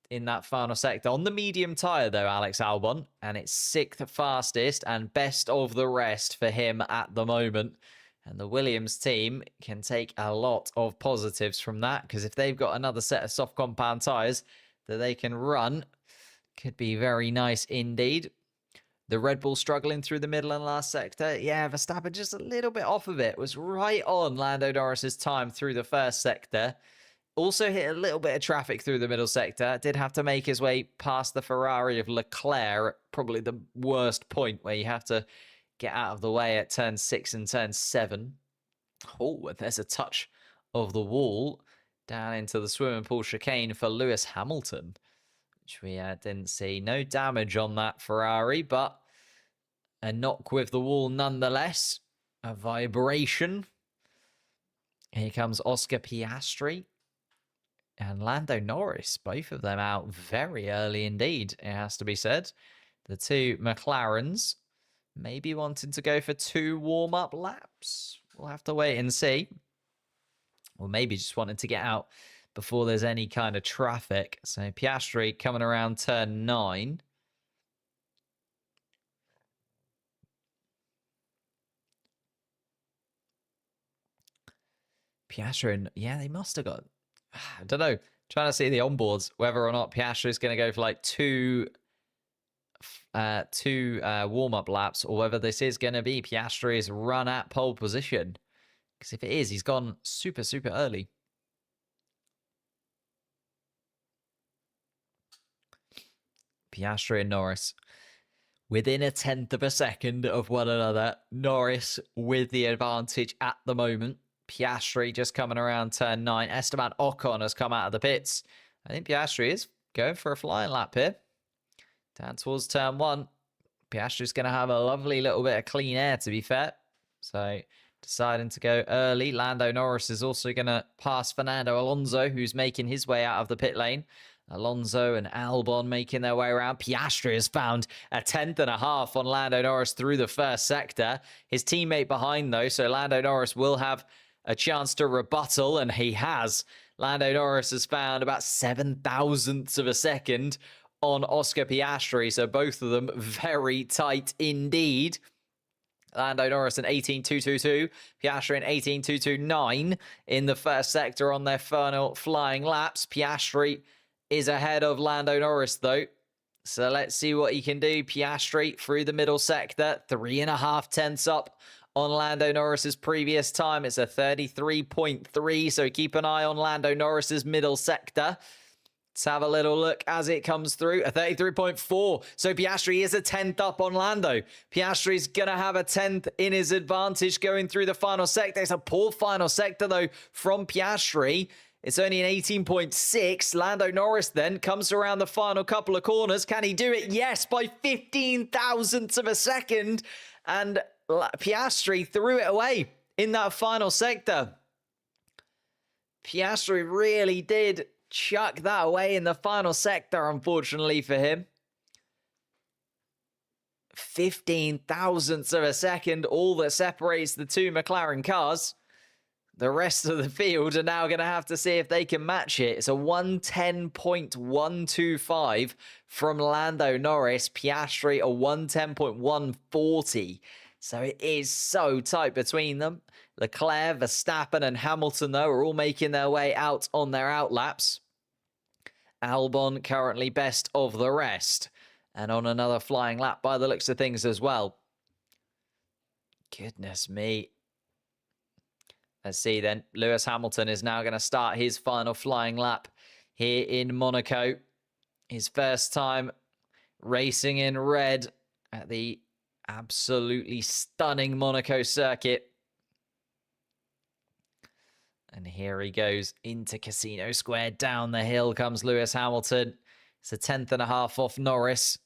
in that final sector. On the medium tyre, though, Alex Albon, and it's 6th fastest and best of the rest for him at the moment. And the Williams team can take a lot of positives from that, because if they've got another set of soft compound tyres that they can run, could be very nice indeed. The Red Bull struggling through the middle and last sector. Yeah, Verstappen just a little bit off of it. Was right on Lando Norris's time through the first sector. Also hit a little bit of traffic through the middle sector. Did have to make his way past the Ferrari of Leclerc. Probably the worst point where you have to get out of the way at turn 6 and turn 7. Oh, and there's a touch of the wall down into the swimming pool chicane for Lewis Hamilton, which we didn't see. No damage on that Ferrari, but a knock with the wall nonetheless. A vibration. Here comes Oscar Piastri and Lando Norris. Both of them out very early indeed, it has to be said. The two McLarens maybe wanting to go for 2 warm-up laps. We'll have to wait and see. Or maybe just wanting to get out before there's any kind of traffic. So Piastri coming around turn 9. Piastri, yeah, they must have got, I don't know, trying to see the onboards, whether or not Piastri is going to go for like two warm-up laps, or whether this is going to be Piastri's run at pole position. Because if it is, he's gone super, super early. Piastri and Norris within 1/10 of a second of one another. Norris with the advantage at the moment. Piastri just coming around turn 9. Esteban Ocon has come out of the pits. I think Piastri is going for a flying lap here. Down towards turn 1. Piastri's going to have a lovely little bit of clean air, to be fair. So deciding to go early. Lando Norris is also going to pass Fernando Alonso, who's making his way out of the pit lane. Alonso and Albon making their way around. Piastri has found 1/10 and a half on Lando Norris through the first sector. His teammate behind, though, so Lando Norris will have a chance to rebuttal, and he has. Lando Norris has found about 7 thousandths of a second on Oscar Piastri, so both of them very tight indeed. Lando Norris in 18.222, Piastri in 18.229 in the first sector on their final flying laps. Piastri is ahead of Lando Norris, though. So let's see what he can do. Piastri through the middle sector, 3.5 tenths up on Lando Norris's previous time. It's a 33.3, so keep an eye on Lando Norris's middle sector. Let's have a little look as it comes through. A 33.4. So Piastri is a 10th up on Lando. Piastri's going to have a 10th in his advantage going through the final sector. It's a poor final sector, though, from Piastri. It's only an 18.6. Lando Norris then comes around the final couple of corners. Can he do it? Yes, by 15 thousandths of a second. And Piastri threw it away in that final sector. Piastri really did chuck that away in the final sector, unfortunately for him. 15 thousandths of a second, all that separates the two McLaren cars. The rest of the field are now going to have to see if they can match it. It's a 110.125 from Lando Norris. Piastri, a 110.140. So it is so tight between them. Leclerc, Verstappen, and Hamilton, though, are all making their way out on their outlaps. Albon currently best of the rest. And on another flying lap by the looks of things as well. Goodness me. Let's see then. Lewis Hamilton is now going to start his final flying lap here in Monaco. His first time racing in red at the absolutely stunning Monaco circuit. And here he goes into Casino Square. Down the hill comes Lewis Hamilton. It's a 10th and a half off Norris.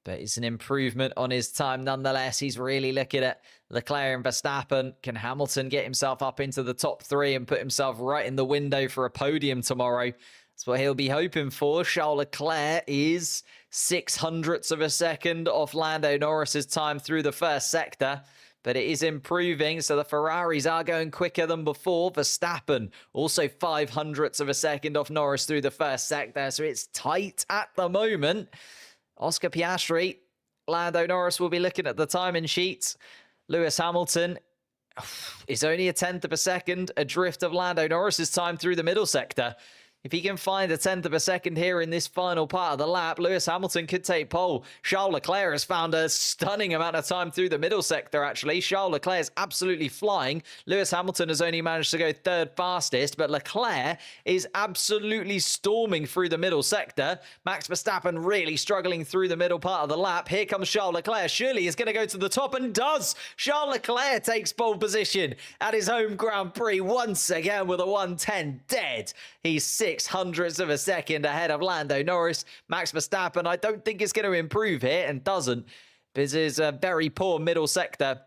But it's an improvement on his time nonetheless. He's really looking at Leclerc and Verstappen. Can Hamilton get himself up into the top three and put himself right in the window for a podium tomorrow? That's what he'll be hoping for. Charles Leclerc is 600ths of a second off Lando Norris's time through the first sector. But it is improving, so the Ferraris are going quicker than before. Verstappen also 500ths of a second off Norris through the first sector. So it's tight at the moment. Oscar Piastri, Lando Norris will be looking at the timing sheets. Lewis Hamilton is only a 10th of a second adrift of Lando Norris's time through the middle sector. If he can find a 10th of a second here in this final part of the lap, Lewis Hamilton could take pole. Charles Leclerc has found a stunning amount of time through the middle sector, actually. Charles Leclerc is absolutely flying. Lewis Hamilton has only managed to go third fastest, but Leclerc is absolutely storming through the middle sector. Max Verstappen really struggling through the middle part of the lap. Here comes Charles Leclerc. Surely he's going to go to the top and does. Charles Leclerc takes pole position at his home Grand Prix once again with a 110 dead. He's 600ths of a second ahead of Lando Norris. Max Verstappen, I don't think it's going to improve here, and doesn't. This is a very poor middle sector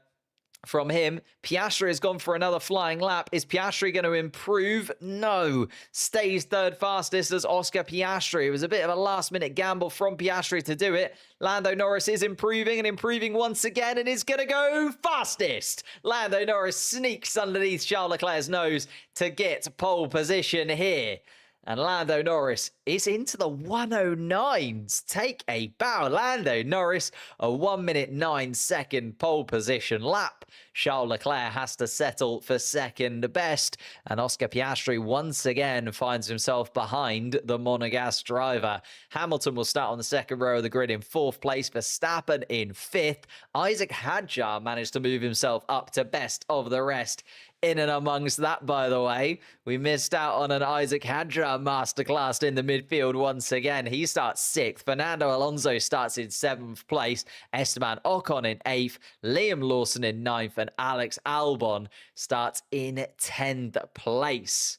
from him. Piastri has gone for another flying lap. Is Piastri going to improve? No. Stays third fastest as Oscar Piastri. It was a bit of a last-minute gamble from Piastri to do it. Lando Norris is improving and improving once again and is going to go fastest. Lando Norris sneaks underneath Charles Leclerc's nose to get pole position here. And Lando Norris is into the 109s. Take a bow. Lando Norris, a 1 minute 9 second pole position lap. Charles Leclerc has to settle for second best. And Oscar Piastri once again finds himself behind the Monegasque driver. Hamilton will start on the second row of the grid in fourth place. Verstappen in fifth. Isaac Hadjar managed to move himself up to best of the rest. In and amongst that, by the way, we missed out on an Isaac Hadjar masterclass in the midfield once again. He starts sixth. Fernando Alonso starts in seventh place. Esteban Ocon in eighth. Liam Lawson in ninth. And Alex Albon starts in 10th place.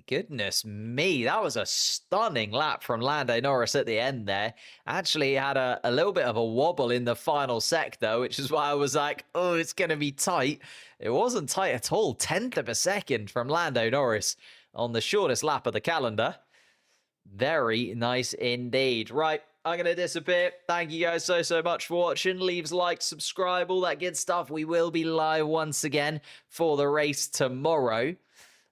Goodness me, that was a stunning lap from Lando Norris at the end there. Actually had a little bit of a wobble in the final sector, which is why I was like, oh, it's going to be tight. It wasn't tight at all. 10th of a second from Lando Norris on the shortest lap of the calendar. Very nice indeed. Right, I'm going to disappear. Thank you guys so much for watching. Leaves like, subscribe, all that good stuff. We will be live once again for the race tomorrow.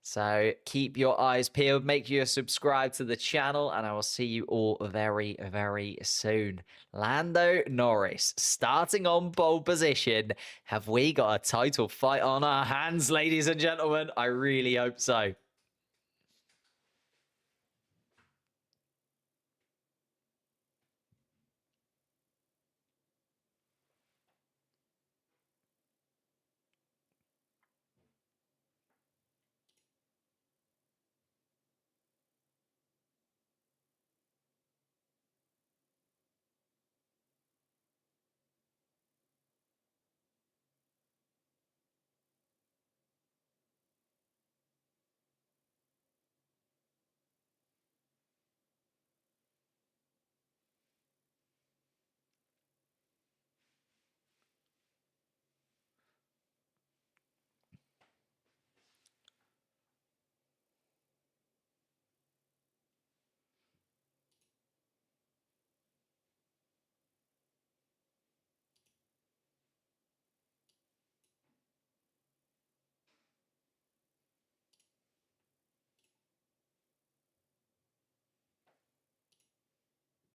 So keep your eyes peeled, make sure you subscribe to the channel, and I will see you all very, very soon. Lando Norris starting on pole position. Have we got a title fight on our hands, ladies and gentlemen? I really hope so.